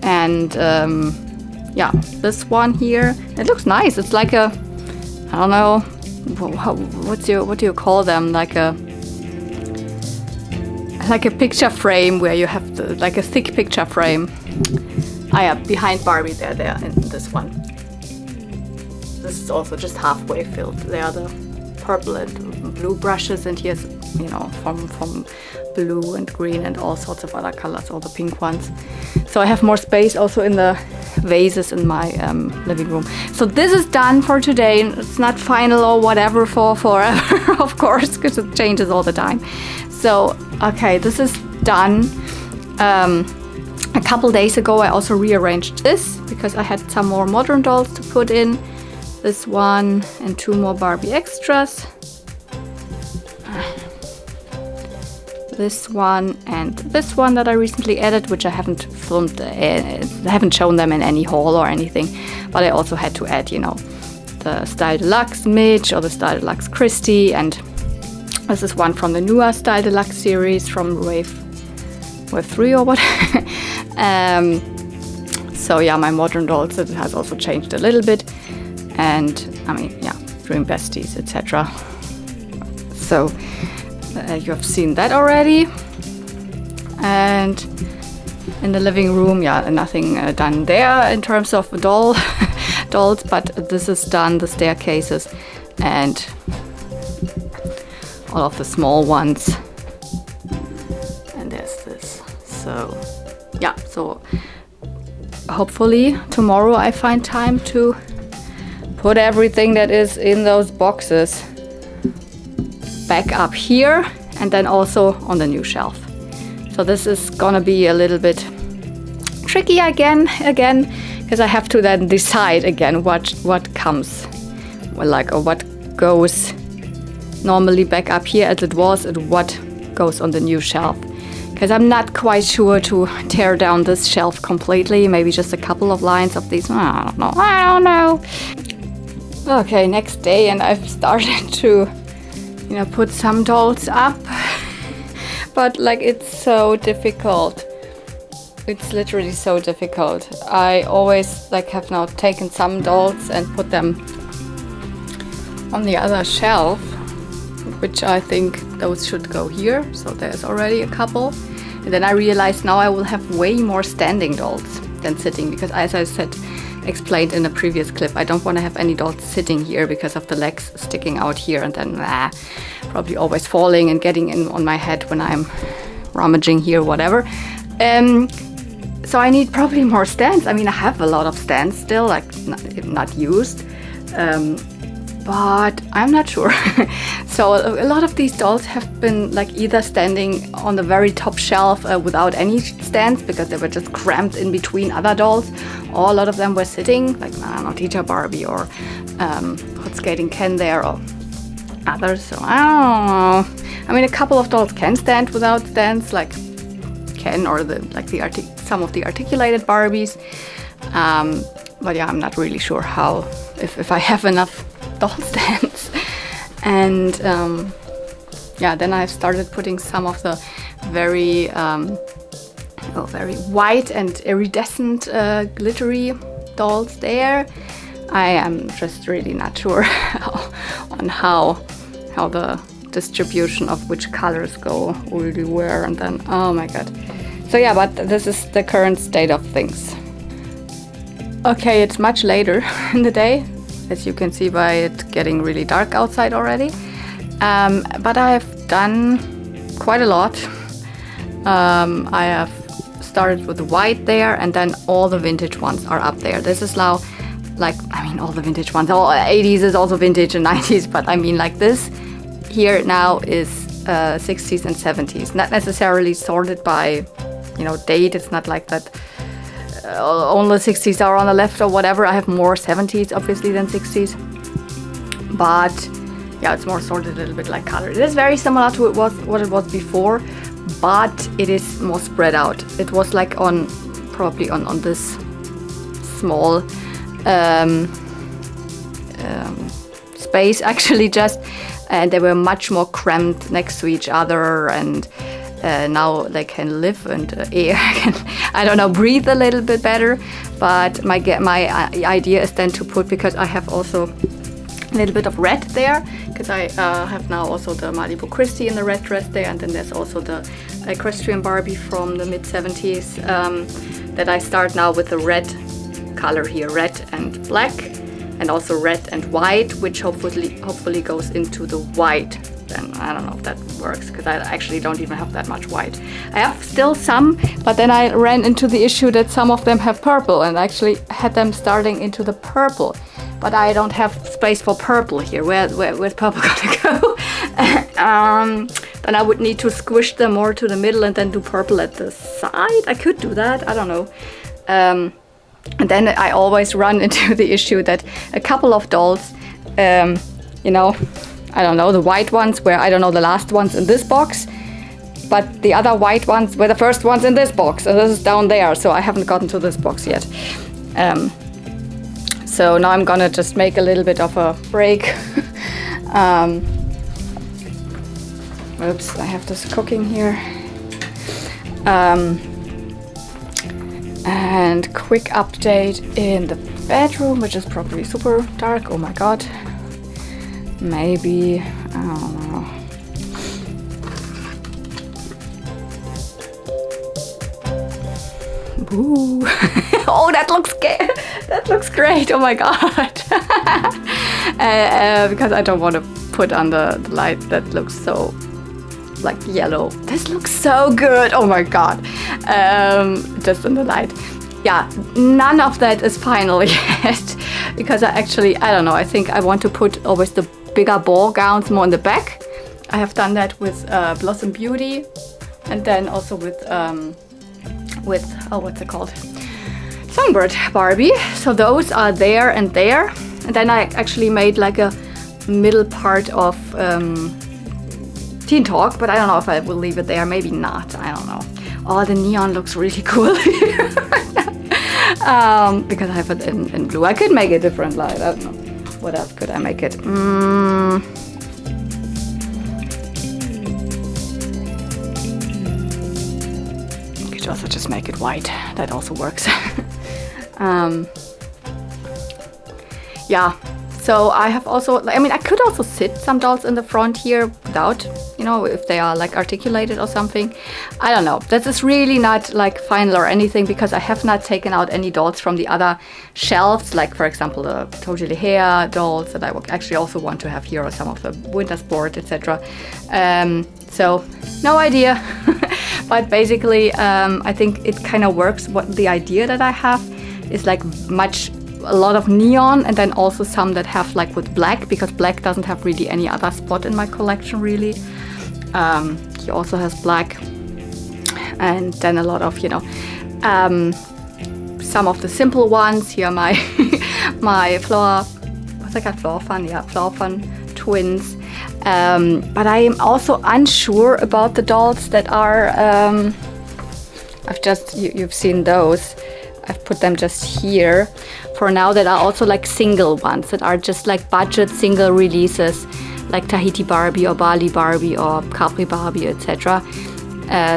And yeah, this one here, it looks nice. It's like a, I don't know, what do you call them, like a picture frame where you have like a thick picture frame. Yeah, behind Barbie there in this one. This is also just halfway filled. There are the purple and blue brushes, and here's, you know, from blue and green and all sorts of other colors, all the pink ones. So I have more space also in the vases in my living room. So this is done for today. It's not final or whatever for forever, of course, because it changes all the time. So, okay, this is done. A couple days ago I also rearranged this because I had some more modern dolls to put in. This one and 2 more Barbie extras. This one and this one that I recently added, which I haven't filmed, I haven't shown them in any haul or anything, but I also had to add, you know, the Style Deluxe Midge or the Style Deluxe Christy, and this is one from the newer Style Deluxe series from wave 3 or what. So yeah, my modern dolls, it has also changed a little bit. And I mean, yeah, Dream Besties, etc. So you have seen that already. And in the living room, yeah, nothing done there in terms of dolls, but this is done, the staircases and all of the small ones. And there's this. So yeah, so hopefully tomorrow I find time to put everything that is in those boxes back up here and then also on the new shelf. So this is gonna be a little bit tricky again, because I have to then decide again what comes, well, like, or what goes normally back up here as it was and what goes on the new shelf. Because I'm not quite sure to tear down this shelf completely, maybe just a couple of lines of these, I don't know. Okay, next day, and I've started to, you know, put some dolls up, but like it's so difficult. It's literally so difficult. I always like have now taken some dolls and put them on the other shelf, which I think those should go here. So there's already a couple. And then I realized now I will have way more standing dolls than sitting, because as I explained in a previous clip, I don't want to have any dolls sitting here because of the legs sticking out here and then probably always falling and getting in on my head when I'm rummaging here, whatever. So I need probably more stands. I mean, I have a lot of stands still, like not used, but I'm not sure. So a lot of these dolls have been like either standing on the very top shelf without any stands because they were just cramped in between other dolls, or a lot of them were sitting, like I don't know, Teacher Barbie or Hot Skating Ken there or others. So I don't know. I mean, a couple of dolls can stand without stands, like Ken or some of the articulated Barbies. But yeah, I'm not really sure how, if I have enough doll stands. And yeah, then I've started putting some of the very very white and iridescent glittery dolls there. I am just really not sure on how the distribution of which colors go really where, and then oh my god. So yeah, but this is the current state of things. Okay, it's much later in the day, as you can see by it getting really dark outside already. But I have done quite a lot. I have started with the white there, and then all the vintage ones are up there. This is now, like, I mean, all the vintage ones. All 80s is also vintage and 90s, but I mean, like this here now is 60s and 70s. Not necessarily sorted by, you know, date. It's not like that. Only 60s are on the left or whatever. I have more 70s obviously than 60s, but yeah, it's more sorted a little bit like color. It is very similar to what it was before, but it is more spread out. It was like probably on this small space actually, just, and they were much more cramped next to each other, and now they can live and I don't know, breathe a little bit better. But my idea is then to put, because I have also a little bit of red there, because I have now also the Malibu Christie in the red dress there, and then there's also the equestrian Barbie from the mid-70s, that I start now with the red color here, red and black, and also red and white, which hopefully goes into the white. Then I don't know if that works, because I actually don't even have that much white. I have still some, but then I ran into the issue that some of them have purple, and actually had them starting into the purple. But I don't have space for purple here. Where's purple gonna go? Then I would need to squish them more to the middle and then do purple at the side. I could do that, I don't know. And then I always run into the issue that a couple of dolls, you know, I don't know, the white ones were, I don't know, the last ones in this box, but the other white ones were the first ones in this box, and this is down there, so I haven't gotten to this box yet. So now I'm gonna just make a little bit of a break. Oops, I have this cooking here. And quick update in the bedroom, which is probably super dark, oh my god. Maybe, I don't know. Ooh. Oh, that looks great, oh my god. Because I don't want to put on the light that looks so like yellow. This looks so good, oh my god. Just in the light. Yeah, none of that is final yet, because I don't know, I think I want to put always the bigger ball gowns more in the back. I have done that with Blossom Beauty, and then also with oh, what's it called? Songbird Barbie. So those are there and there. And then I actually made like a middle part of Teen Talk, but I don't know if I will leave it there, maybe not, I don't know. Oh, the neon looks really cool here. Because I have it in blue. I could make a different light, I don't know. What else could I make it? You could also just make it white. That also works. Yeah. So I have also, I mean, I could also sit some dolls in the front here without, you know, if they are like articulated or something. I don't know. This is really not like final or anything, because I have not taken out any dolls from the other shelves, like for example the Totally Hair dolls that I would actually also want to have here, or some of the Winter Sport, etc. So no idea. But basically I think it kind of works. What the idea that I have is like much a lot of neon, and then also some that have like with black, because black doesn't have really any other spot in my collection really. He also has black, and then a lot of, you know, some of the simple ones. Here are my my Flower Fun twins. But I am also unsure about the dolls that are, you've seen those. I've put them just here for now, that are also like single ones, that are just like budget single releases, like Tahiti Barbie or Bali Barbie or Capri Barbie, etc.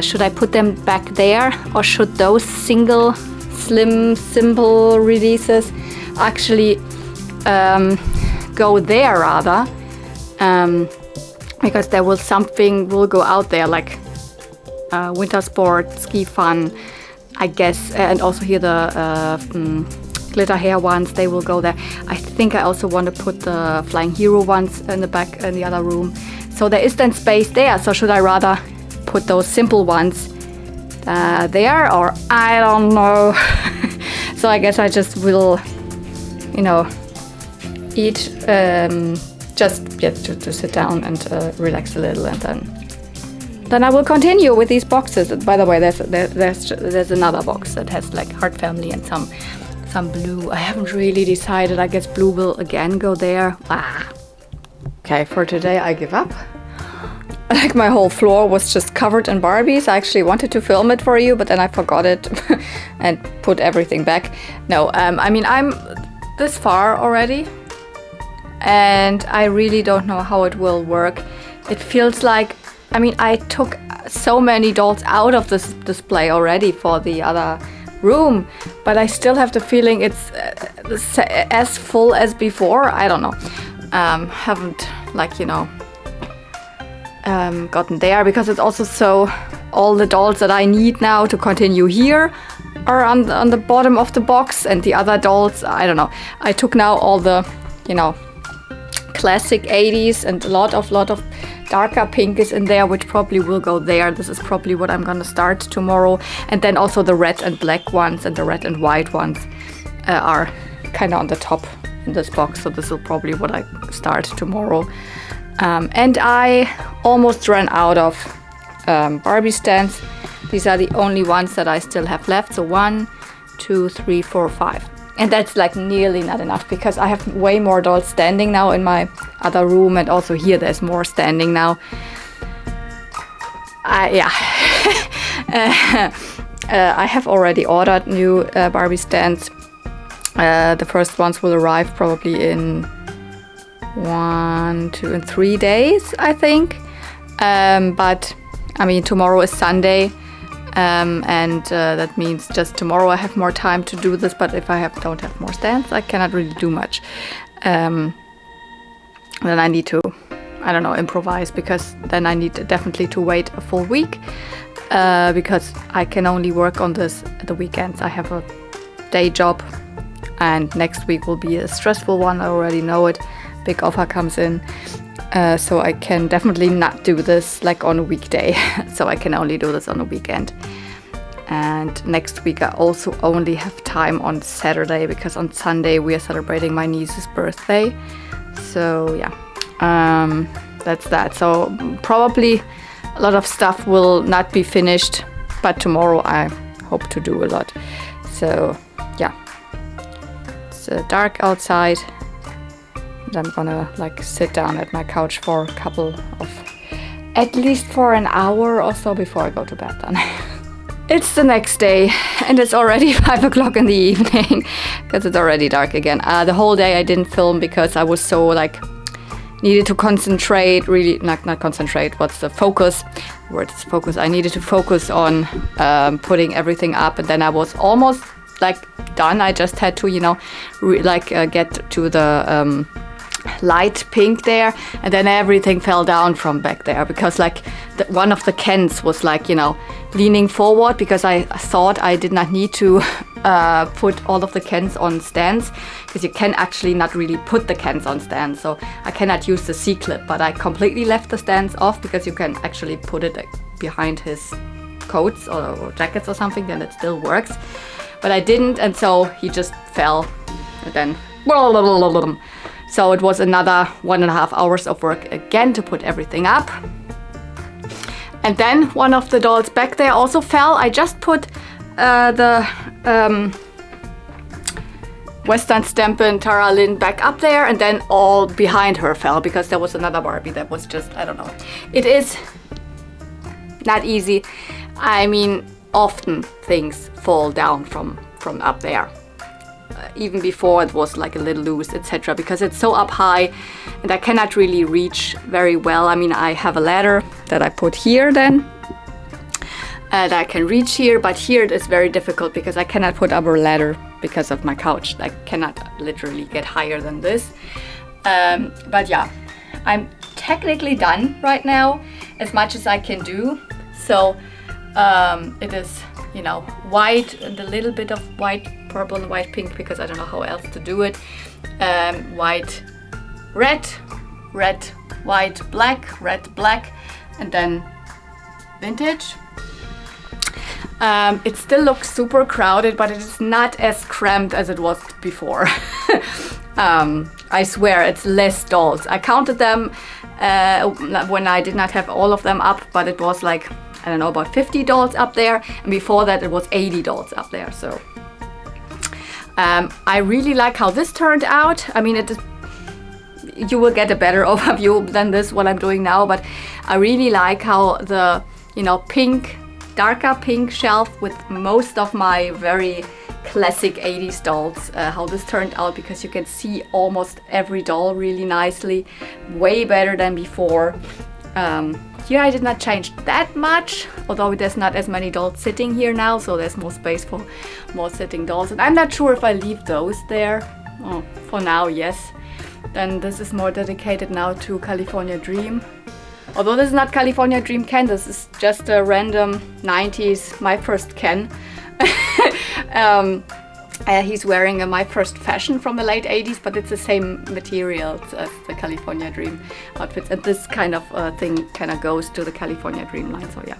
Should I put them back there, or should those single, slim, simple releases actually go there rather? Because there will go out there, like winter sport, ski fun, I guess, and also here the glitter hair ones, they will go there. I think I also want to put the Flying Hero ones in the back in the other room. So there is then space there. So should I rather put those simple ones there, or I don't know. So I guess I just will, you know, eat, just to sit down and relax a little, and then I will continue with these boxes. By the way, there's another box that has like Heart Family and some blue. I haven't really decided. I guess blue will again go there. Okay, for today I give up. Like my whole floor was just covered in Barbies. I actually wanted to film it for you, but then I forgot it and put everything back. No, I mean, I'm this far already, and I really don't know how it will work. It feels like, I mean, I took so many dolls out of this display already for the other room, but I still have the feeling it's as full as before. I don't know. Haven't, like, you know, gotten there, because it's also so, all the dolls that I need now to continue here are on the bottom of the box, and the other dolls, I don't know. I took now all the, you know, classic 80s, and a lot of darker pink is in there, which probably will go there. This is probably what I'm gonna start tomorrow. And then also the red and black ones and the red and white ones are kind of on the top in this box. So this will probably what I start tomorrow. And I almost ran out of Barbie stands. These are the only ones that I still have left. So 1, 2, 3, 4, 5. And that's like nearly not enough, because I have way more dolls standing now in my other room, and also here there's more standing now. Yeah. I have already ordered new Barbie stands. The first ones will arrive probably in 1, 2, and 3 days, I think. But I mean, tomorrow is Sunday. And that means just tomorrow I have more time to do this, but if I don't have more stands, I cannot really do much. Then I need to, I don't know, improvise, because then I need definitely to wait a full week, because I can only work on this at the weekends. I have a day job, and next week will be a stressful one. I already know it. Big offer comes in. So I can definitely not do this like on a weekday. So I can only do this on a weekend. And next week I also only have time on Saturday, because on Sunday we are celebrating my niece's birthday. So yeah, that's that. So probably a lot of stuff will not be finished, but tomorrow I hope to do a lot. So yeah, it's dark outside. I'm gonna like sit down at my couch for a couple of, at least for an hour or so before I go to bed then. It's the next day, and it's already 5 o'clock in the evening, because it's already dark again. The whole day I didn't film because I was so like, needed to concentrate, really, not concentrate, what's the focus? Word is focus. I needed to focus on putting everything up, and then I was almost like done. I just had to, you know, get to the light pink there, and then everything fell down from back there, because like one of the Kens was like, you know, leaning forward, because I thought I did not need to put all of the Kens on stands, because you can actually not really put the Kens on stands, so I cannot use the C-clip, but I completely left the stands off, because you can actually put it behind his coats or jackets or something, then it still works. But I didn't, and so he just fell and then so it was another 1.5 hours of work again to put everything up. And then one of the dolls back there also fell. I just put the Western Stampin' Tara Lynn back up there, and then all behind her fell because there was another Barbie that was just, I don't know. It is not easy. I mean, often things fall down from up there. Even before it was like a little loose, etc., because it's so up high and I cannot really reach very well. I mean, I have a ladder that I put here then and I can reach here, but here it is very difficult because I cannot put up a ladder because of my couch. I cannot literally get higher than this. But yeah, I'm technically done right now, as much as I can do. So it is, you know, white and a little bit of white, purple and white pink, because I don't know how else to do it. White, red, red, white, black, red, black, and then vintage. It still looks super crowded, but it is not as cramped as it was before. I swear it's less dolls. I counted them when I did not have all of them up, but it was like, I don't know, about 50 dolls up there, and before that it was 80 dolls up there. So I really like how this turned out. I mean, it is, you will get a better overview than this what I'm doing now, but I really like how the, you know, pink, darker pink shelf with most of my very classic 80s dolls, how this turned out, because you can see almost every doll really nicely, way better than before. Here I did not change that much, although there's not as many dolls sitting here now, so there's more space for more sitting dolls. And I'm not sure if I leave those there. Oh, for now, yes. Then this is more dedicated now to California Dream. Although this is not California Dream Ken, this is just a random 90s My First Ken. He's wearing a My First Fashion from the late 80s, but it's the same materials as the California Dream outfits. And this kind of thing kind of goes to the California Dream line, so yeah.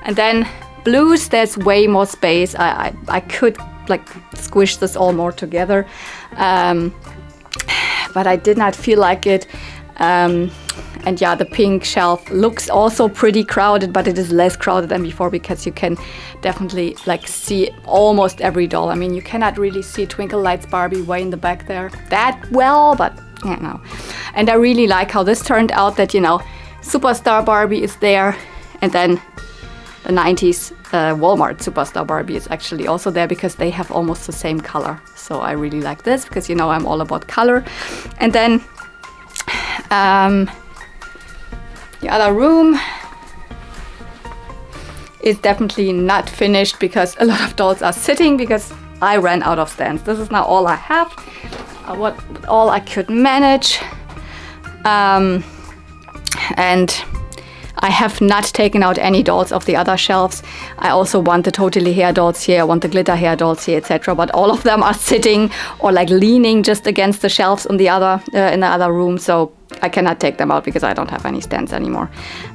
And then blues, there's way more space. I could like squish this all more together, but I did not feel like it. And yeah, the pink shelf looks also pretty crowded, but it is less crowded than before because you can definitely like see almost every doll. I mean, you cannot really see Twinkle Lights Barbie way in the back there that well, but you know. And I really like how this turned out, that, you know, Superstar Barbie is there, and then the 90s Walmart Superstar Barbie is actually also there because they have almost the same color. So I really like this because, you know, I'm all about color. And then the other room is definitely not finished because a lot of dolls are sitting because I ran out of stands. This is now all I have, all I could manage. And I have not taken out any dolls of the other shelves. I also want the Totally Hair dolls here, I want the glitter hair dolls here, etc. But all of them are sitting or like leaning just against the shelves in the other room. So I cannot take them out because I don't have any stands anymore.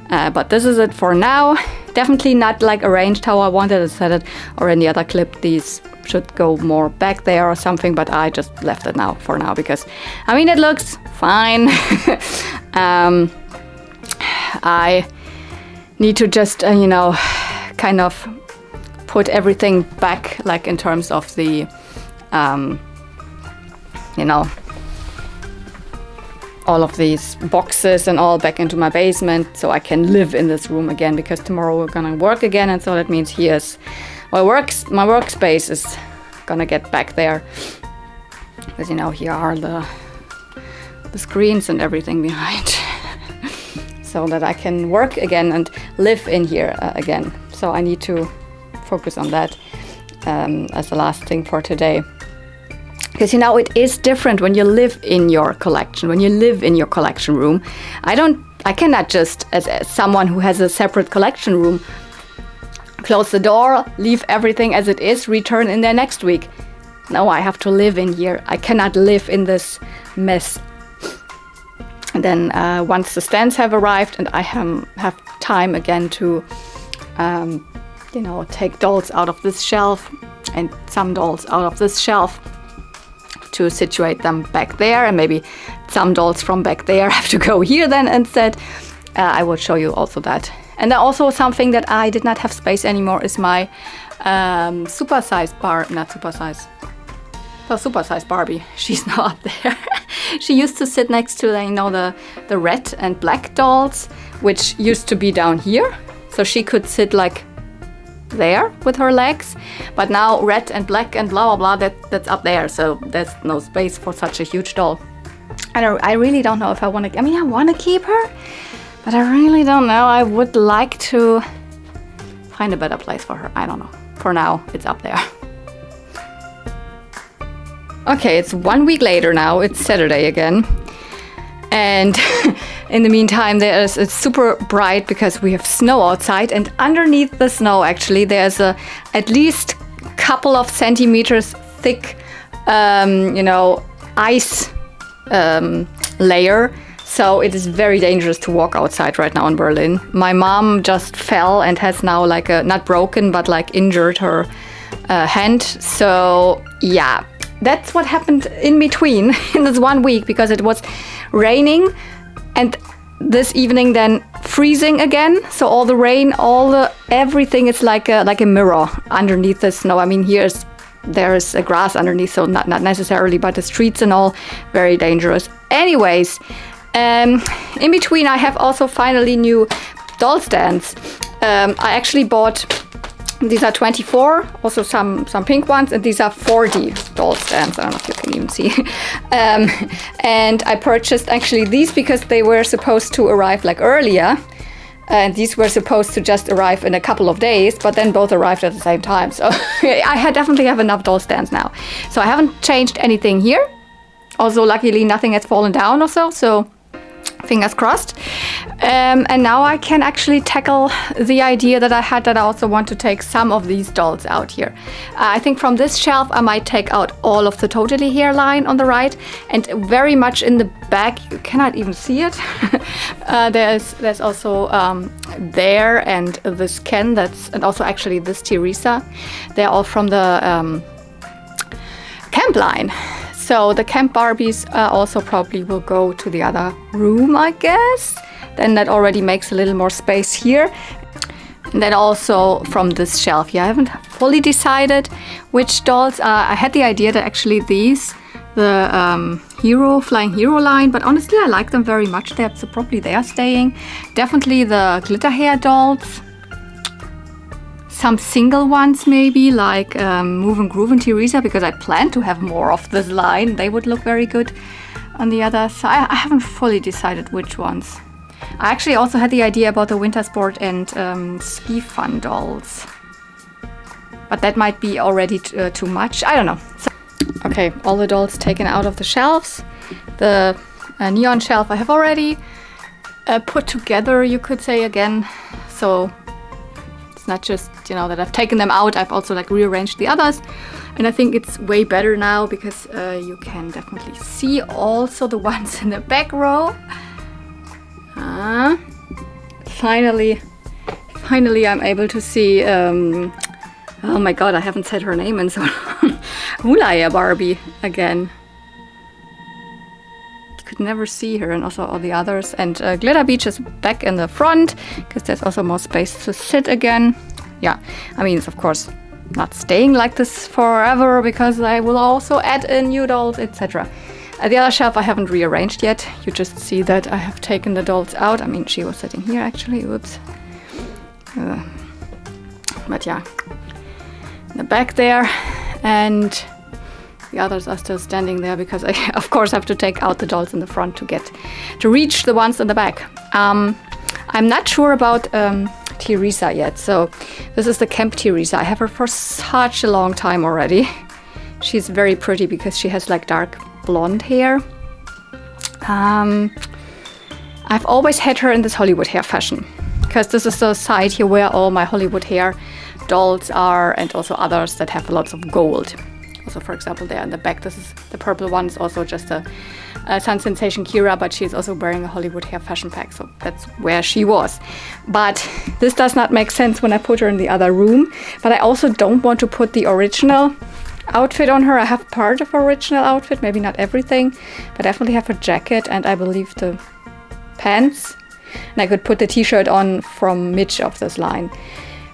But this is it for now. Definitely not like arranged how I wanted. I said it, or in the other clip, these should go more back there or something, but I just left it now for now because, I mean, it looks fine. I need to just, you know, kind of put everything back, like in terms of the, you know, all of these boxes and all back into my basement so I can live in this room again, because tomorrow we're gonna work again, and so that means here's my workspace is gonna get back there, because, you know, here are the screens and everything behind. So that I can work again and live in here again. So I need to focus on that as the last thing for today. Because, you know, it is different when you live in your collection, when you live in your collection room. I cannot just, as someone who has a separate collection room, close the door, leave everything as it is, return in there next week. No, I have to live in here. I cannot live in this mess. And then once the stands have arrived and I have time again to, you know, take dolls out of this shelf and some dolls out of this shelf to situate them back there, and maybe some dolls from back there have to go here then instead. I will show you also that. And then also something that I did not have space anymore is my supersized Barbie. She's now up there. She used to sit next to, you know, the red and black dolls, which used to be down here. So she could sit like there with her legs. But now red and black and blah, blah, blah, that's up there. So there's no space for such a huge doll. And I really don't know if I want to, I want to keep her, but I really don't know. I would like to find a better place for her. I don't know. For now, it's up there. Okay, it's 1 week later now. It's Saturday again. And in the meantime, it's super bright because we have snow outside. And underneath the snow, actually, there's at least a couple of centimeters thick, you know, ice layer. So it is very dangerous to walk outside right now in Berlin. My mom just fell and has now like not broken, but like injured her hand. So yeah, that's what happened in between in this 1 week, because it was raining and this evening then freezing again. So all the rain, everything is like a mirror underneath the snow. I mean, there's a grass underneath, so not necessarily, but the streets and all, very dangerous. Anyways, in between I have also finally new doll stands. I actually bought, these are 24, also some pink ones, and these are 40 doll stands. I don't know if you can even see. And I purchased actually these because they were supposed to arrive like earlier. And these were supposed to just arrive in a couple of days, but then both arrived at the same time. So I definitely have enough doll stands now. So I haven't changed anything here. Also, luckily, nothing has fallen down or so fingers crossed. And now I can actually tackle the idea that I had, that I also want to take some of these dolls out here. I think from this shelf I might take out all of the Totally Hairline on the right, and very much in the back, you cannot even see it. There's also there, and this Ken, and also actually this Teresa. They're all from the camp line. So the camp Barbies also probably will go to the other room, I guess. Then that already makes a little more space here. And then also from this shelf, I haven't fully decided which dolls. I had the idea that actually these, the Flying Hero line, but honestly I like them very much. So probably they are staying. Definitely the glitter hair dolls. Some single ones maybe, like Move and Groove and Teresa, because I plan to have more of this line. They would look very good on the other side. I haven't fully decided which ones. I actually also had the idea about the Winter Sport and Ski Fun dolls. But that might be already too much. I don't know. Okay, all the dolls taken out of the shelves. The neon shelf I have already put together, you could say, again. So not just, that I've taken them out, I've also like rearranged the others, and I think it's way better now because you can definitely see also the ones in the back row. Finally I'm able to see, oh my god, I haven't said her name in so long. Hulaya Barbie again. Could never see her, and also all the others. And Glitter Beach is back in the front because there's also more space to sit again. Yeah, I mean, it's of course not staying like this forever because I will also add in new dolls, etc. The other shelf I haven't rearranged yet. You just see that I have taken the dolls out. I mean, she was sitting here actually. Oops. But yeah, in the back there, and the others are still standing there because I, of course, have to take out the dolls in the front to reach the ones in the back. I'm not sure about Teresa yet. So this is the Camp Teresa. I have her for such a long time already. She's very pretty because she has like dark blonde hair. I've always had her in this Hollywood hair fashion because this is the side here where all my Hollywood hair dolls are, and also others that have lots of gold. Also, for example, there in the back, this is the purple one, is also just a Sun Sensation Kira, but she's also wearing a Hollywood hair fashion pack, so that's where she was. But this does not make sense when I put her in the other room, but I also don't want to put the original outfit on her. I have part of her original outfit, maybe not everything, but definitely have her jacket and I believe the pants. And I could put the t-shirt on from Midge of this line.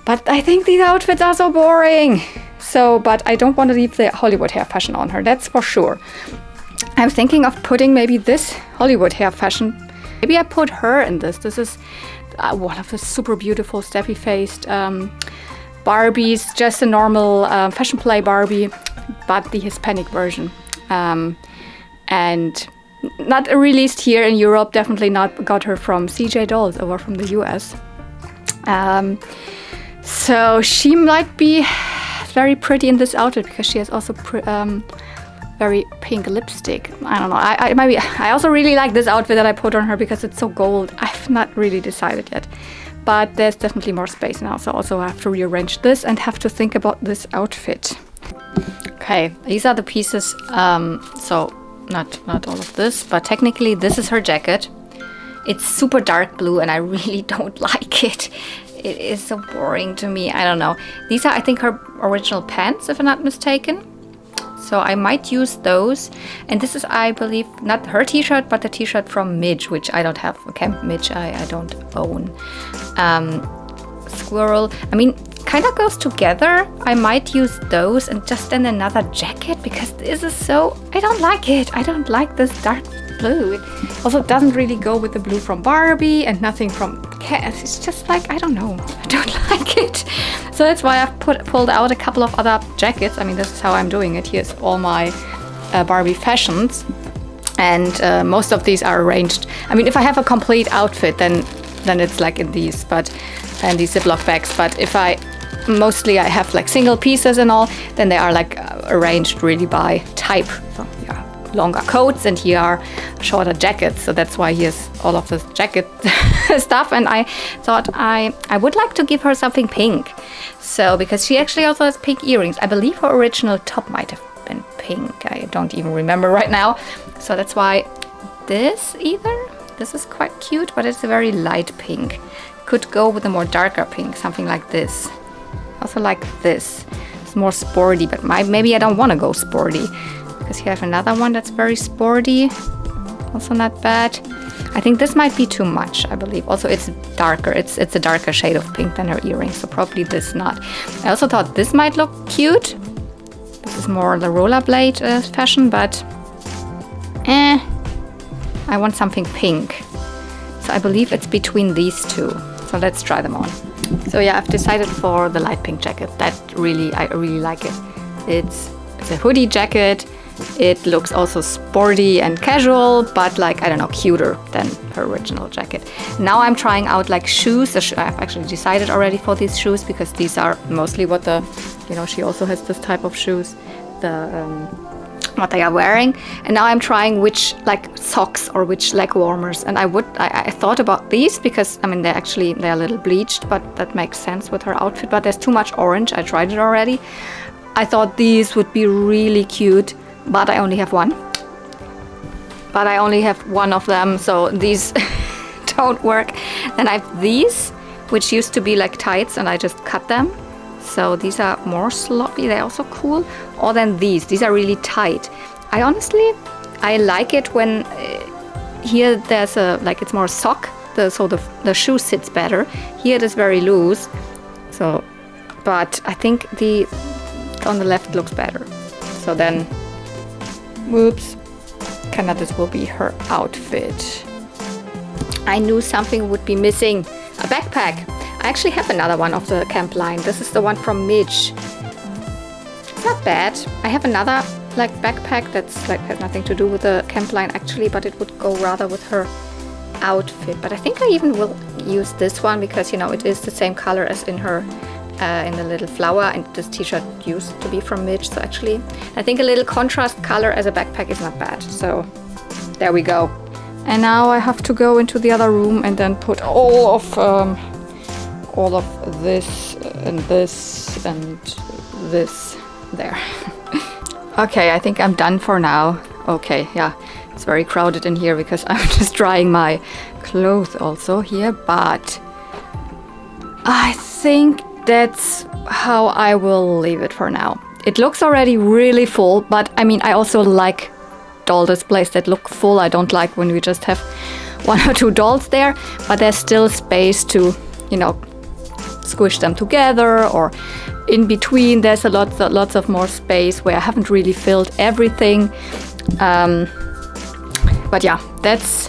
But I think these outfits are so boring. So, but I don't want to leave the Hollywood hair fashion on her, that's for sure. I'm thinking of putting maybe this Hollywood hair fashion. Maybe I put her in this. This is one of the super beautiful steppy-faced Barbies, just a normal fashion play Barbie, but the Hispanic version. And not released here in Europe, definitely not. Got her from CJ Dolls over from the US. So she might be very pretty in this outfit because she has also very pink lipstick. I don't know. I also really like this outfit that I put on her because it's so gold. I've not really decided yet, but there's definitely more space now. So also I have to rearrange this and have to think about this outfit. Okay, these are the pieces. So not all of this, but technically this is her jacket. It's super dark blue and I really don't like it. It is so boring to me. I don't know. These are, I think, her original pants, if I'm not mistaken. So I might use those. And this is, I believe, not her t-shirt, but the t-shirt from Midge, which I don't have. Okay, Midge I don't own. Squirrel, I mean, kind of goes together. I might use those and just then another jacket because this is so, I don't like it. I don't like this dark blue. It also doesn't really go with the blue from Barbie and nothing from Cass. It's just like, I don't know. I don't like it. So that's why I've pulled out a couple of other jackets. I mean, this is how I'm doing it. Here's all my Barbie fashions. And most of these are arranged. I mean, if I have a complete outfit, then it's like in these, and these Ziploc bags. But if mostly I have like single pieces and all, then they are like arranged really by type. So yeah, longer coats and here are shorter jackets. So that's why here's all of this jacket stuff. And I thought I would like to give her something pink. So because she actually also has pink earrings. I believe her original top might have been pink. I don't even remember right now. So that's why this is quite cute, but it's a very light pink. Could go with a more darker pink, something like this. Also like this. It's more sporty, but maybe I don't want to go sporty because you have another one that's very sporty. Also not bad. I think this might be too much, I believe. Also, it's darker. It's a darker shade of pink than her earrings, so probably this not. I also thought this might look cute. This is more the rollerblade fashion, but I want something pink. So I believe it's between these two. So let's try them on. So yeah, I've decided for the light pink jacket. I really like it. It's a hoodie jacket. It looks also sporty and casual, but like, I don't know, cuter than her original jacket. Now I'm trying out like shoes. I've actually decided already for these shoes because these are mostly what she also has this type of shoes. What they are wearing, and now I'm trying which like socks or which leg warmers, and I thought about these because I mean they're a little bleached, but that makes sense with her outfit, but there's too much orange. I tried it already. I thought these would be really cute, but I only have one of them, so these don't work. Then I have these, which used to be like tights, and I just cut them. So these are more sloppy, they're also cool. Or then these are really tight. I like it when here there's it's more sock, so the shoe sits better. Here it is very loose. So, but I think the on the left looks better. So then, whoops, kinda this will be her outfit. I knew something would be missing, a backpack. I actually have another one of the camp line. This is the one from Midge. It's not bad. I have another like backpack that's like has nothing to do with the camp line actually, but it would go rather with her outfit. But I think I even will use this one because it is the same color as in her in the little flower, and this t-shirt used to be from Midge. So actually, I think a little contrast color as a backpack is not bad. So there we go. And now I have to go into the other room and then put all of this and this and this there. Okay, I think I'm done for now. Okay, yeah, it's very crowded in here because I'm just drying my clothes also here, but I think that's how I will leave it for now. it looks already really full, but I mean, I also like doll displays that look full. I don't like when we just have 1 or 2 dolls there, but there's still space to, you know, squish them together, or in between there's lots of more space where I haven't really filled everything. But yeah, that's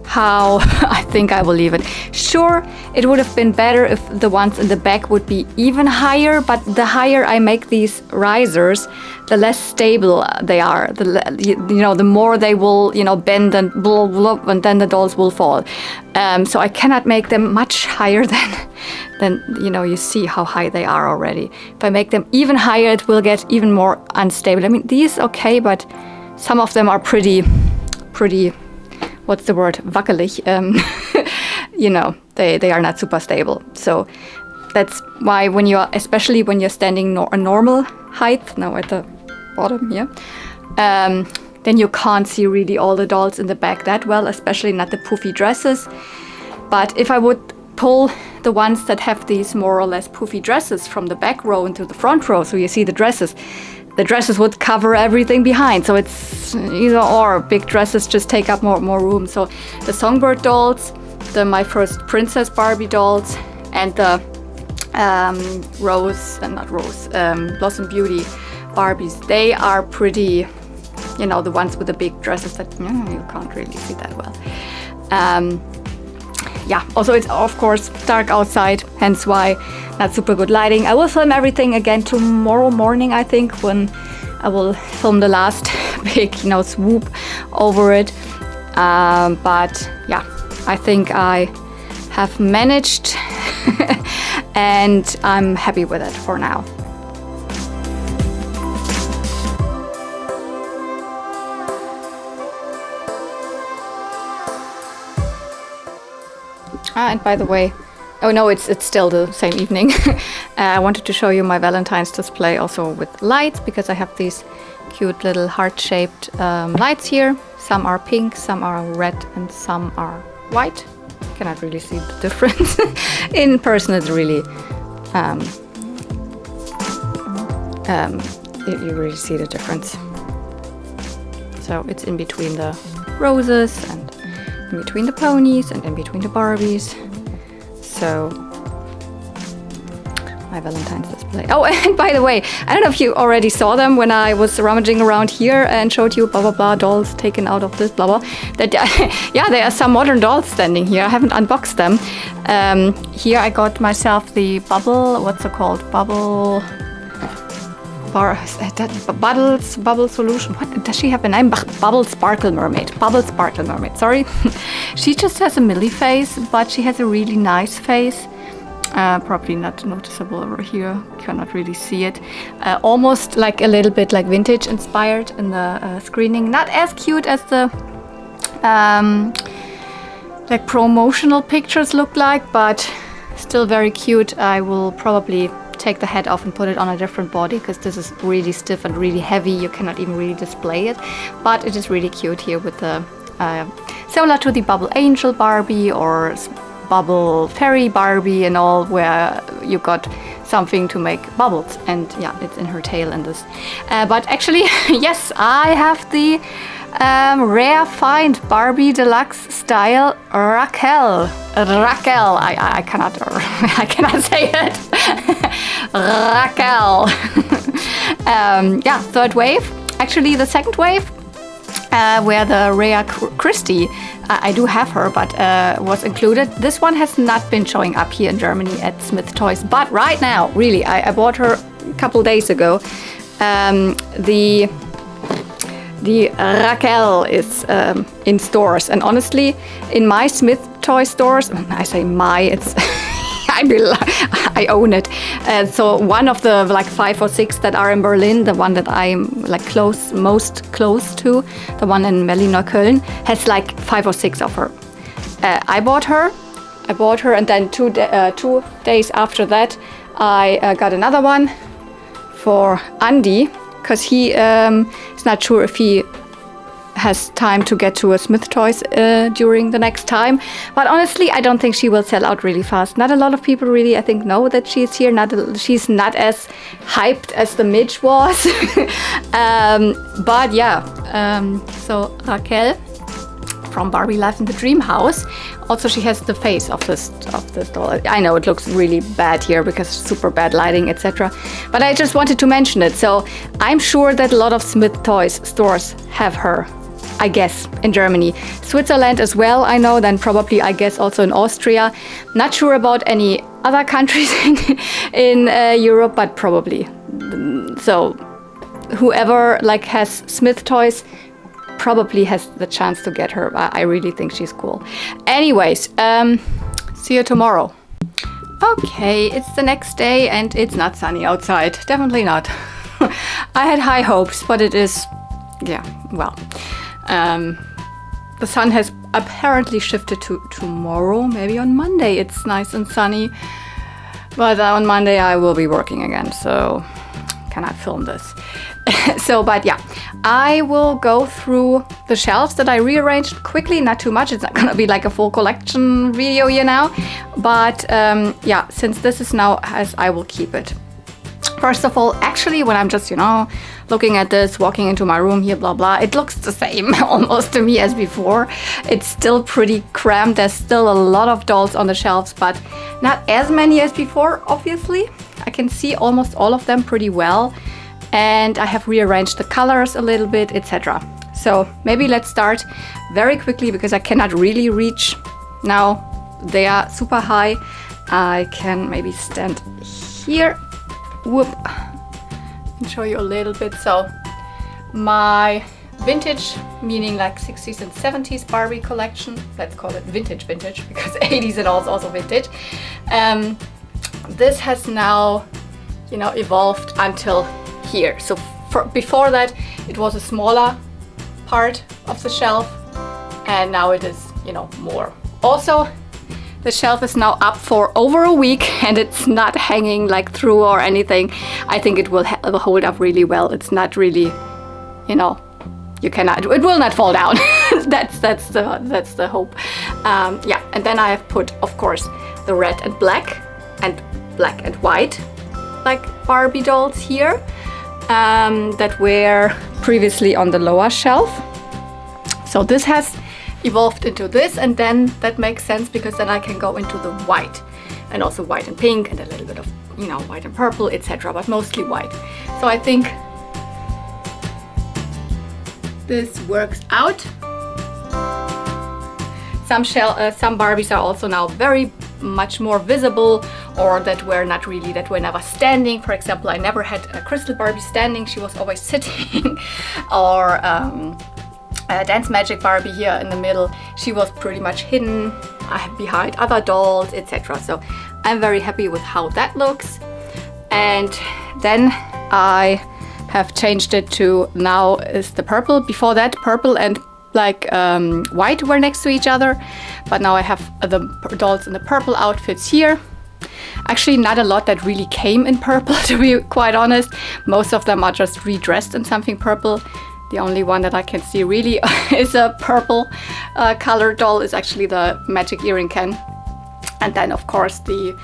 how I think I will leave it. Sure, it would have been better if the ones in the back would be even higher, but the higher I make these risers, the less stable they are. The more they will, you know, bend and blah, blah, and then the dolls will fall. So I cannot make them much higher than, you know, you see how high they are already. If I make them even higher, it will get even more unstable. I mean, these okay, but some of them are pretty, what's the word, wackelig. You know, they are not super stable. So that's why especially when you're standing a normal height, now at the bottom here, then you can't see really all the dolls in the back that well, especially not the poofy dresses. But if I would pull the ones that have these more or less poofy dresses from the back row into the front row, so you see the dresses would cover everything behind. So it's either or. Big dresses just take up more room. So the Songbird dolls, my first Princess Barbie dolls, and the Blossom Beauty Barbies, they are pretty, you know, the ones with the big dresses that you can't really see that well. Yeah, also it's of course dark outside, hence why not super good lighting. I will film everything again tomorrow morning, I think, when I will film the last big, you know, swoop over it. But yeah, I think I have managed and I'm happy with it for now. And by the way, oh no, it's still the same evening. I wanted to show you my Valentine's display also with lights, because I have these cute little heart-shaped lights here. Some are pink, some are red, and some are white. Cannot really see the difference. In person, it's really you really see the difference. So it's in between the roses and in between the ponies and in between the Barbies. So my Valentine's display. Oh, and by the way, I don't know if you already saw them when I was rummaging around here and showed you blah blah blah dolls taken out of this blah blah. That yeah, there are some modern dolls standing here. I haven't unboxed them. Here I got myself the bubble. What's it called? Bubble solution. What does she have a name? Bubble Sparkle Mermaid. Bubble Sparkle Mermaid. Sorry. She just has a Millie face, but she has a really nice face. Probably not noticeable over here. Cannot really see it. Almost like a little bit like vintage inspired in the screening. Not as cute as the like promotional pictures look like, but still very cute. I will probably take the head off and put it on a different body, because this is really stiff and really heavy. You cannot even really display it, but it is really cute here with the similar to the Bubble Angel Barbie or Bubble Fairy Barbie and all, where you got something to make bubbles, and yeah, it's in her tail in this. But actually, yes, I have the rare find Barbie Deluxe style Raquel. I cannot say it. Raquel. Yeah, third wave. Actually, the second wave, where the rare Christie, I do have her, but was included. This one has not been showing up here in Germany at Smith Toys, but right now, really, I bought her a couple days ago. The Raquel is in stores, and honestly, in my Smith Toy stores, I say my, it's I own it. So one of the like 5 or 6 that are in Berlin, the one that I'm like most close to, the one in Berlin-Neukölln, has like 5 or 6 of her. I bought her, and then 2 days after that, I got another one for Andy, because he is not sure if he has time to get to a Smith Toys during the next time. But honestly, I don't think she will sell out really fast. Not a lot of people really, I think, know that she's here. She's not as hyped as the Midge was. But yeah, so Raquel from Barbie Life in the Dream House. Also, she has the face of this doll. I know it looks really bad here because super bad lighting, etc. But I just wanted to mention it. So I'm sure that a lot of Smith Toys stores have her. I guess in Germany, Switzerland as well. I know. Then probably I guess also in Austria. Not sure about any other countries in Europe, but probably. So whoever like has Smith Toys probably has the chance to get her. I really think she's cool. Anyways, see you tomorrow. Okay, it's the next day and it's not sunny outside. Definitely not. I had high hopes, but it is, yeah, well. The sun has apparently shifted to tomorrow. Maybe on Monday it's nice and sunny. But on Monday I will be working again, so cannot film this. So, but yeah, I will go through the shelves that I rearranged quickly, not too much. It's not gonna be like a full collection video, you know. But yeah, since this is now as I will keep it. First of all, actually, when I'm just, you know, looking at this, walking into my room here, blah, blah, it looks the same almost to me as before. It's still pretty cramped. There's still a lot of dolls on the shelves, but not as many as before, obviously. I can see almost all of them pretty well. And I have rearranged the colors a little bit, etc. So maybe let's start very quickly because I cannot really reach now. They are super high. I can maybe stand here. Whoop. And show you a little bit. So my vintage, meaning like 60s and 70s Barbie collection. Let's call it vintage because 80s and all is also vintage. This has now, you know, evolved until here. So before that it was a smaller part of the shelf and now it is, you know, more. Also, the shelf is now up for over a week and it's not hanging like through or anything. I think it will hold up really well. It's not really, you know, you cannot, it will not fall down. that's the hope. Yeah, and then I have put, of course, the red and black and white like Barbie dolls here. That were previously on the lower shelf. So this has evolved into this, and then that makes sense because then I can go into the white and also white and pink and a little bit of, you know, white and purple, etc., but mostly white. So I think this works out. Some Barbies are also now very much more visible, or that were never standing. For example, I never had a Crystal Barbie standing, she was always sitting. Or a Dance Magic Barbie here in the middle, she was pretty much hidden behind other dolls, etc. So I'm very happy with how that looks. And then I have changed it to now is the purple. Before that, purple and like white were next to each other, but now I have the dolls in the purple outfits here. Actually, not a lot that really came in purple, to be quite honest. Most of them are just redressed in something purple. The only one that I can see really is a purple colored doll is actually the Magic Earring Can. And then of course the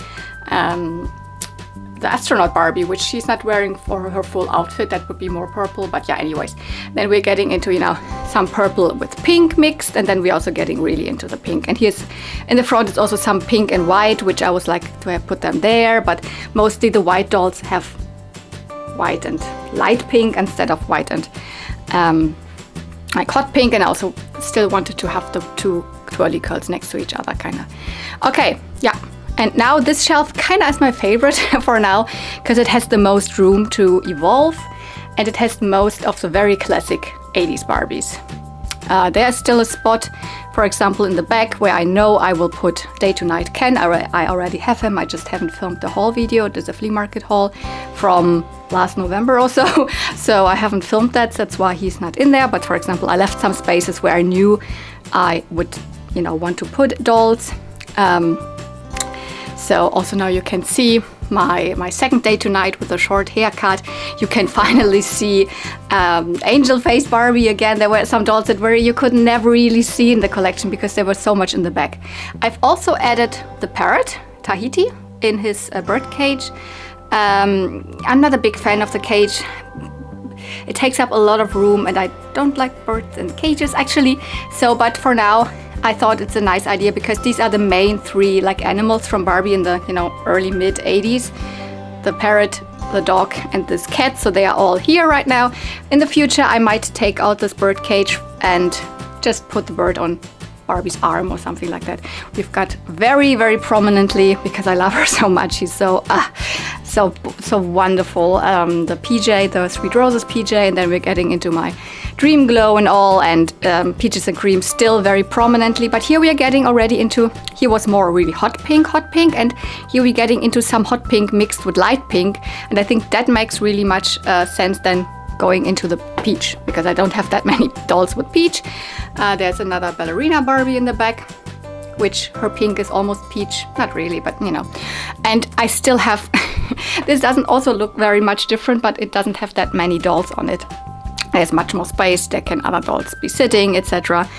astronaut Barbie, which she's not wearing for her full outfit, that would be more purple, but yeah, anyways. Then we're getting into, you know, some purple with pink mixed, and then we're also getting really into the pink. And here's in the front, it's also some pink and white, which I was like, do I put them there? But mostly the white dolls have white and light pink instead of white and like hot pink, and I also still wanted to have the two twirly curls next to each other, kind of. Okay, yeah. And now this shelf kind of is my favorite for now, because it has the most room to evolve and it has most of the very classic 80s Barbies. There's still a spot, for example, in the back where I know I will put Day to Night Ken. I already have him, I just haven't filmed the haul video. There's a flea market haul from last November or so, so I haven't filmed that, so that's why he's not in there. But for example, I left some spaces where I knew I would, you know, want to put dolls. So also now you can see my second day tonight with a short haircut. You can finally see angel face Barbie again. There were some dolls that you could never really see in the collection because there was so much in the back. I've also added the parrot, Tahiti, in his bird cage. I'm not a big fan of the cage. It takes up a lot of room and I don't like birds in cages actually. So, but for now, I thought it's a nice idea because these are the main three like animals from Barbie in the, you know, early mid 80s. The parrot, the dog and this cat, so they are all here right now. In the future I might take out this bird cage and just put the bird on Barbie's arm or something like that. We've got very, very prominently, because I love her so much, she's so wonderful, the PJ, the Sweet Roses PJ, and then we're getting into my Dream Glow and all, and Peaches and Cream still very prominently. But here we are getting already into, here was more really hot pink, and here we're getting into some hot pink mixed with light pink, and I think that makes really much sense then going into the peach, because I don't have that many dolls with peach. There's another ballerina Barbie in the back, which her pink is almost peach, not really, but you know. And I still have, this doesn't also look very much different, but it doesn't have that many dolls on it. There's much more space, there can other dolls be sitting, etc.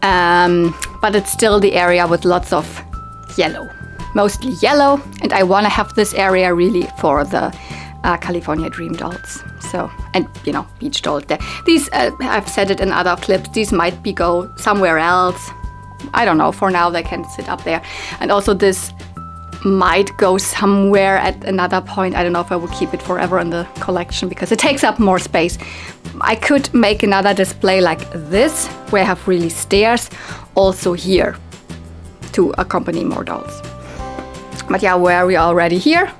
But it's still the area with lots of yellow, mostly yellow, and I want to have this area really for the California Dream dolls. So, and you know, beach dolls there. These, I've said it in other clips, these might go somewhere else. I don't know, for now they can sit up there. And also this might go somewhere at another point. I don't know if I will keep it forever in the collection because it takes up more space. I could make another display like this, where I have really stairs also here to accompany more dolls. But yeah, where we are already here.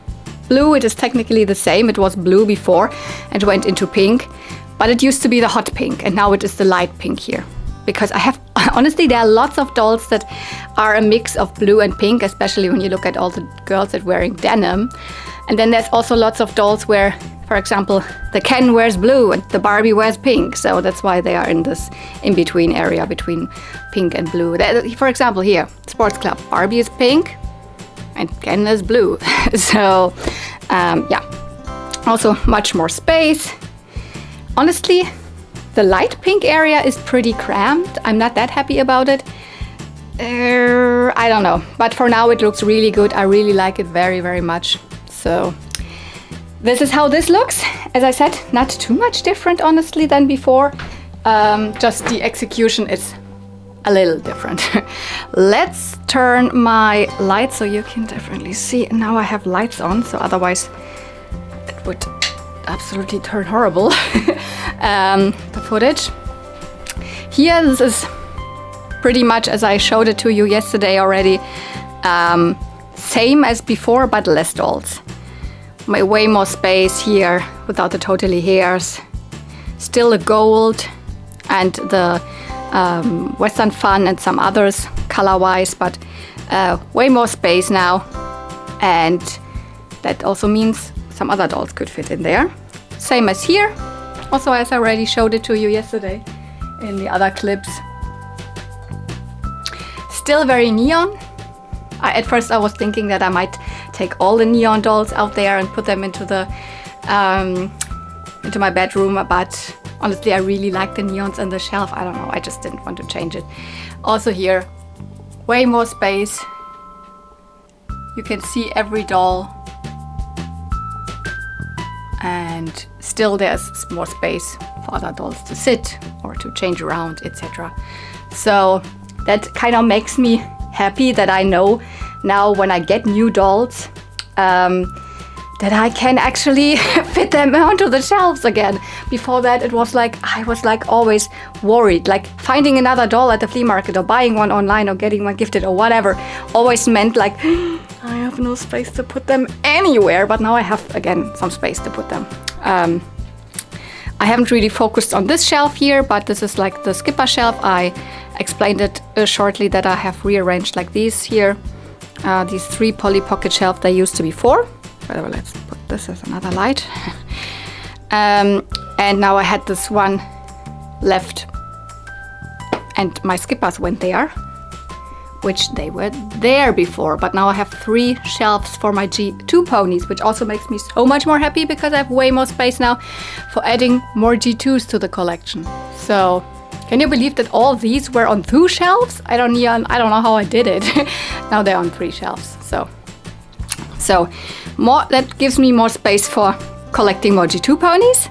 Blue, it is technically the same. It was blue before and went into pink, but it used to be the hot pink and now it is the light pink here. Because I have, honestly, there are lots of dolls that are a mix of blue and pink, especially when you look at all the girls that are wearing denim. And then there's also lots of dolls where, for example, the Ken wears blue and the Barbie wears pink. So that's why they are in this in-between area between pink and blue. For example, here, Sports Club, Barbie is pink and Ken is blue. So, yeah, also much more space. Honestly, the light pink area is pretty cramped. I'm not that happy about it. I don't know, but for now it looks really good. I really like it very, very much. So this is how this looks. As I said, not too much different, honestly, than before. Just the execution is a little different. Let's turn my lights so you can definitely see. Now I have lights on, so otherwise it would absolutely turn horrible. The footage. Here, this is pretty much as I showed it to you yesterday already. Same as before, but less dolls. Way more space here without the totally hairs. Still the gold and the Western Fun and some others color-wise, but way more space now. And that also means some other dolls could fit in there. Same as here. Also, as I already showed it to you yesterday in the other clips. Still very neon. At first I was thinking that I might take all the neon dolls out there and put them into the into my bedroom, but honestly I really like the neons on the shelf. I don't know, I just didn't want to change it. Also here, way more space. You can see every doll. And still there's more space for other dolls to sit or to change around, etc. So that kind of makes me happy that I know now when I get new dolls that I can actually fit them onto the shelves again. Before that it was like, I was like always worried, like finding another doll at the flea market or buying one online or getting one gifted or whatever always meant like, I have no space to put them anywhere, but now I have again some space to put them. I haven't really focused on this shelf here, but this is like the skipper shelf. I explained it shortly that I have rearranged like these here. These 3 Polly Pocket shelves, they used to be 4. Whatever, let's put this as another light. And now I had this one left and my skippers went there. which they were there before. But now I have 3 shelves for my G2 ponies, which also makes me so much more happy because I have way more space now for adding more G2s to the collection. So can you believe that all these were on 2 shelves? I don't know how I did it. Now they're on 3 shelves. So more, that gives me more space for collecting more G2 ponies,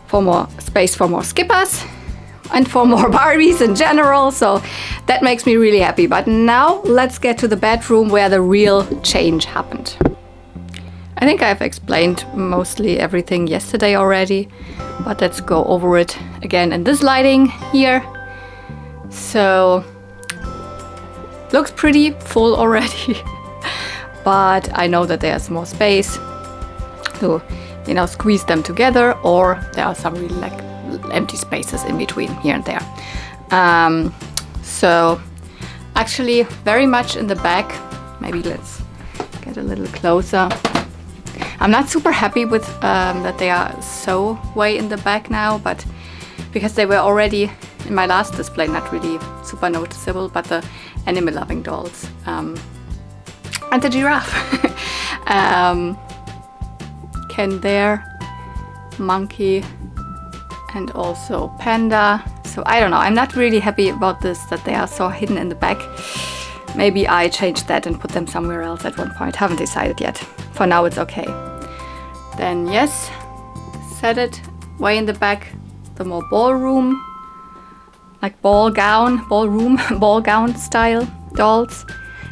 for more space for more skippers, and for more Barbies in general. So that makes me really happy. But now let's get to the bedroom where the real change happened. I think I've explained mostly everything yesterday already, but let's go over it again in this lighting here. So looks pretty full already, but I know that there's more space to, you know, squeeze them together, or there are some really like empty spaces in between here and there. So actually very much in the back. Maybe let's get a little closer. I'm not super happy with that they are so way in the back now, but because they were already in my last display not really super noticeable, but the animal loving dolls and the giraffe Ken there, monkey, and also panda. So I don't know, I'm not really happy about this, that they are so hidden in the back. Maybe I change that and put them somewhere else at one point. Haven't decided yet. For now it's okay. Then yes, set it way in the back, the more ballroom, like ball gown style dolls.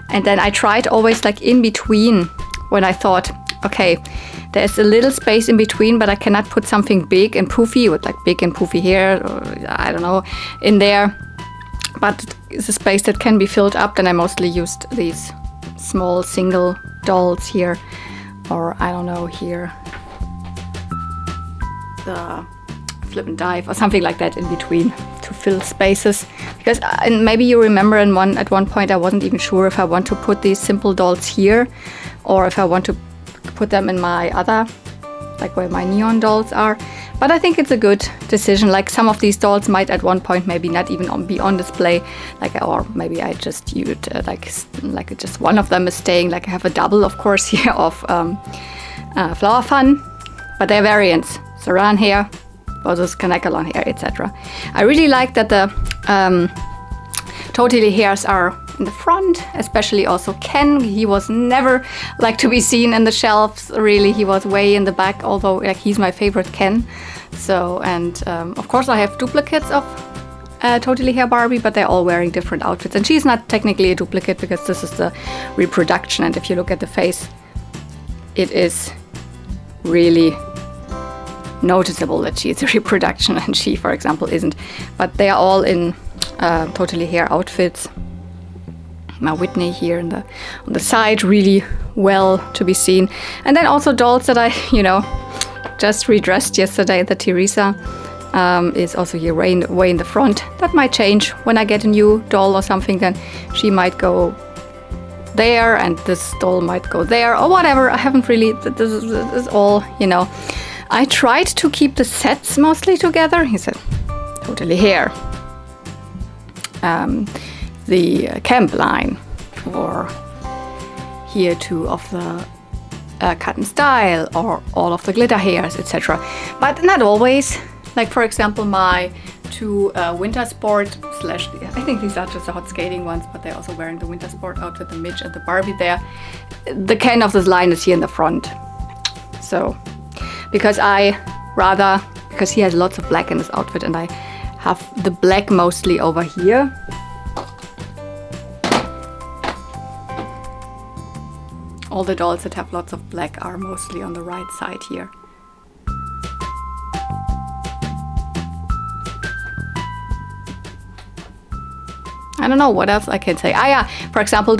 And then I tried always like in between, when I thought, okay, there's a little space in between, but I cannot put something big and poofy with like big and poofy hair, or I don't know, in there. But it's a space that can be filled up. Then I mostly used these small single dolls here, or I don't know, here, the flip and dive or something like that in between to fill spaces. Because and maybe you remember at one point I wasn't even sure if I want to put these simple dolls here, or if I want to put them in my other, like where my neon dolls are. But I think it's a good decision. Like some of these dolls might at one point maybe not even be on display, like, or maybe I just use like just one of them is staying. Like I have a double, of course, here of Flower Fun, but they're variants. Saran hair versus Canacolon hair, etc. I really like that the Totally hairs are in the front, especially also Ken. He was never like to be seen in the shelves, really. He was way in the back, although like he's my favorite Ken. So, and of course I have duplicates of Totally Hair Barbie, but they're all wearing different outfits. And she's not technically a duplicate because this is the reproduction. And if you look at the face, it is really noticeable that she is a reproduction and she, for example, isn't. But they are all in Totally Hair outfits. My Whitney here on the side, really well to be seen. And then also dolls that I, just redressed yesterday. The Teresa is also here way in the front. That might change when I get a new doll or something. Then she might go there and this doll might go there or whatever. I haven't really, this is all, I tried to keep the sets mostly together. He said, Totally Hair. The camp line, or here two of the cut and style, or all of the glitter hairs, etc. But not always. Like for example, my two winter sport / I think these are just the hot skating ones, but they're also wearing the winter sport outfit, the Midge and the Barbie there. The Ken of this line is here in the front. So, because he has lots of black in his outfit, and I have the black mostly over here. All the dolls that have lots of black are mostly on the right side here. I don't know what else I can say. Yeah, for example,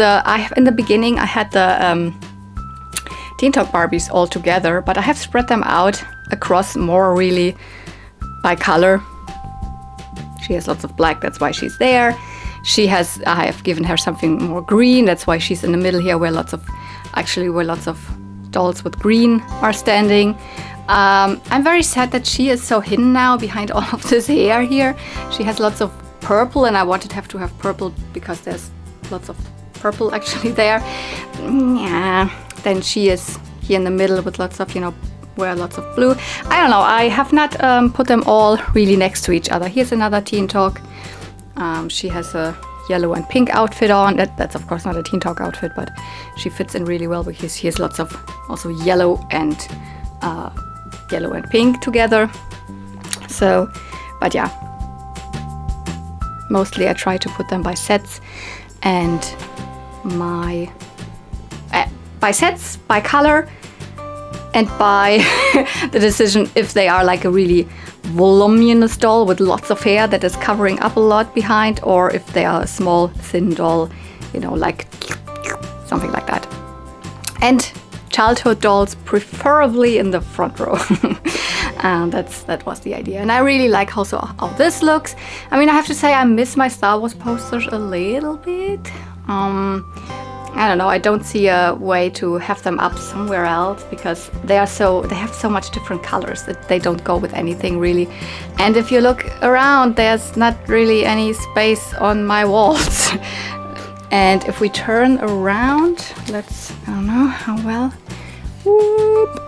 in the beginning I had the Teen Talk Barbies all together, but I have spread them out across more really by color. She has lots of black, that's why she's there. I have given her something more green, that's why she's in the middle here, where lots of dolls with green are standing. I'm very sad that she is so hidden now behind all of this hair here. She has lots of purple, and I wanted to have purple because there's lots of purple actually there. Yeah. Then she is here in the middle with lots of, you know, where lots of blue. I don't know, I have not put them all really next to each other. Here's another Teen Talk. She has a yellow and pink outfit on. That's of course not a Teen Talk outfit, but she fits in really well because here's lots of also yellow and pink together. So, but yeah, mostly I try to put them by sets, and by sets, by color, and by the decision if they are like a really voluminous doll with lots of hair that is covering up a lot behind, or if they are a small thin doll, you know, like something like that. And childhood dolls preferably in the front row. That was the idea, and I really like also how this looks. I mean, I have to say I miss my Star Wars posters a little bit. I don't know, I don't see a way to have them up somewhere else because they have so much different colors that they don't go with anything really. And if you look around, there's not really any space on my walls. And if we turn around, I don't know how well. Whoop.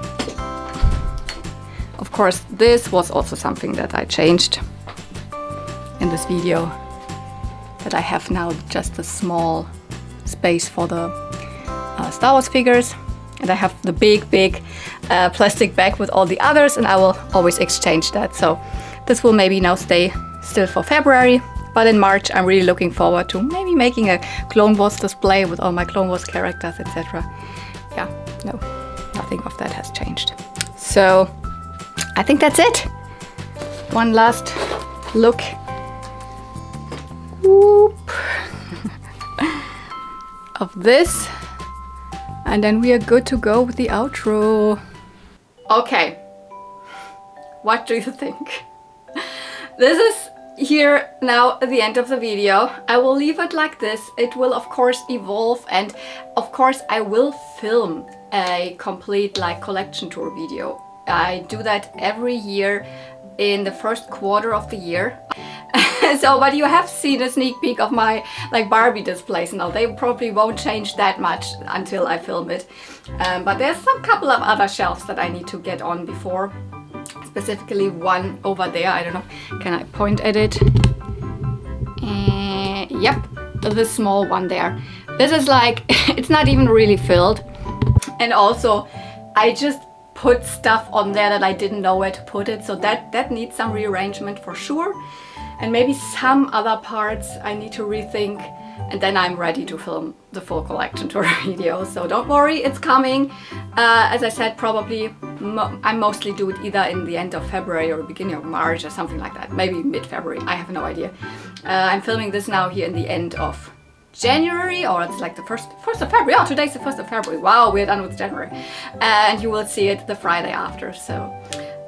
Of course, this was also something that I changed in this video, that I have now just a small space for the Star Wars figures, and I have the big plastic bag with all the others, and I will always exchange that. So this will maybe now stay still for February, but in March I'm really looking forward to maybe making a Clone Wars display with all my Clone Wars characters, etc. Yeah, no, nothing of that has changed. So I think that's it. One last look. Whoop. Of this, and then we are good to go with the outro. Okay, what do you think? This is here now at the end of the video. I will leave it like this. It will of course evolve, and of course I will film a complete like collection tour video. I do that every year in the first quarter of the year. So, but you have seen a sneak peek of my like Barbie displays now. They probably won't change that much until I film it. But there's some couple of other shelves that I need to get on before. Specifically one over there. I don't know. Can I point at it? Yep, this small one there. This is like, it's not even really filled. And also, I just put stuff on there that I didn't know where to put it. So that needs some rearrangement for sure. And maybe some other parts I need to rethink, and then I'm ready to film the full collection tour video. So don't worry, it's coming. As I said, probably I mostly do it either in the end of February or beginning of March or something like that. Maybe mid-February, I have no idea. I'm filming this now here in the end of January, or it's like the 1st of February. Oh, today's the 1st of February. Wow, we're done with January. And you will see it the Friday after. So,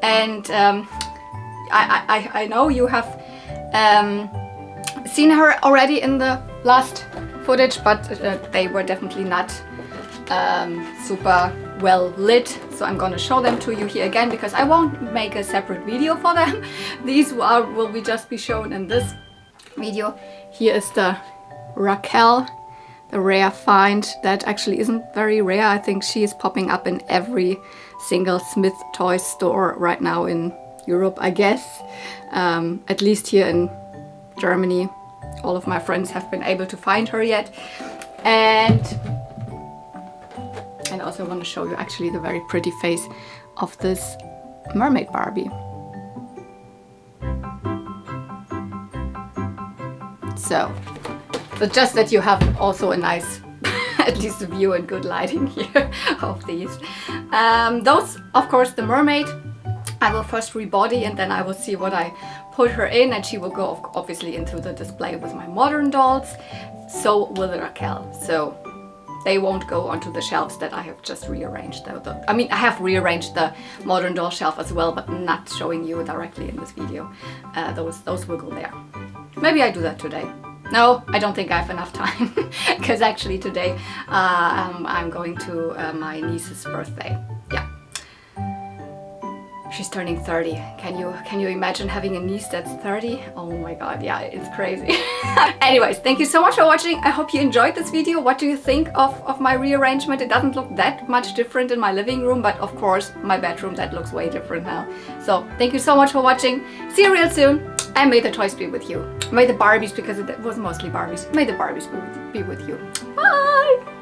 and I know you have seen her already in the last footage, but they were definitely not super well lit, so I'm gonna show them to you here again because I won't make a separate video for them. These will just be shown in this video. Here is the Raquel, the rare find that actually isn't very rare. I think she is popping up in every single Smith toy store right now in Europe, I guess. At least here in Germany, all of my friends have been able to find her yet. And I also want to show you actually the very pretty face of this mermaid Barbie. So just that you have also a nice at least a view and good lighting here of these. Those, of course, the mermaid I will first rebody, and then I will see what I put her in, and she will go obviously into the display with my modern dolls. So will the Raquel. So they won't go onto the shelves that I have just rearranged. I mean, I have rearranged the modern doll shelf as well, but not showing you directly in this video. Those will go there. Maybe I do that today. No, I don't think I have enough time because actually today I'm going to my niece's birthday. Yeah. She's turning 30. Can you imagine having a niece that's 30? Oh my god, yeah, it's crazy. Anyways, thank you so much for watching. I hope you enjoyed this video. What do you think of my rearrangement? It doesn't look that much different in my living room, but of course my bedroom, that looks way different now. So thank you so much for watching. See you real soon, and may the toys be with you. May the Barbies, because it was mostly Barbies. May the Barbies be with you. Bye!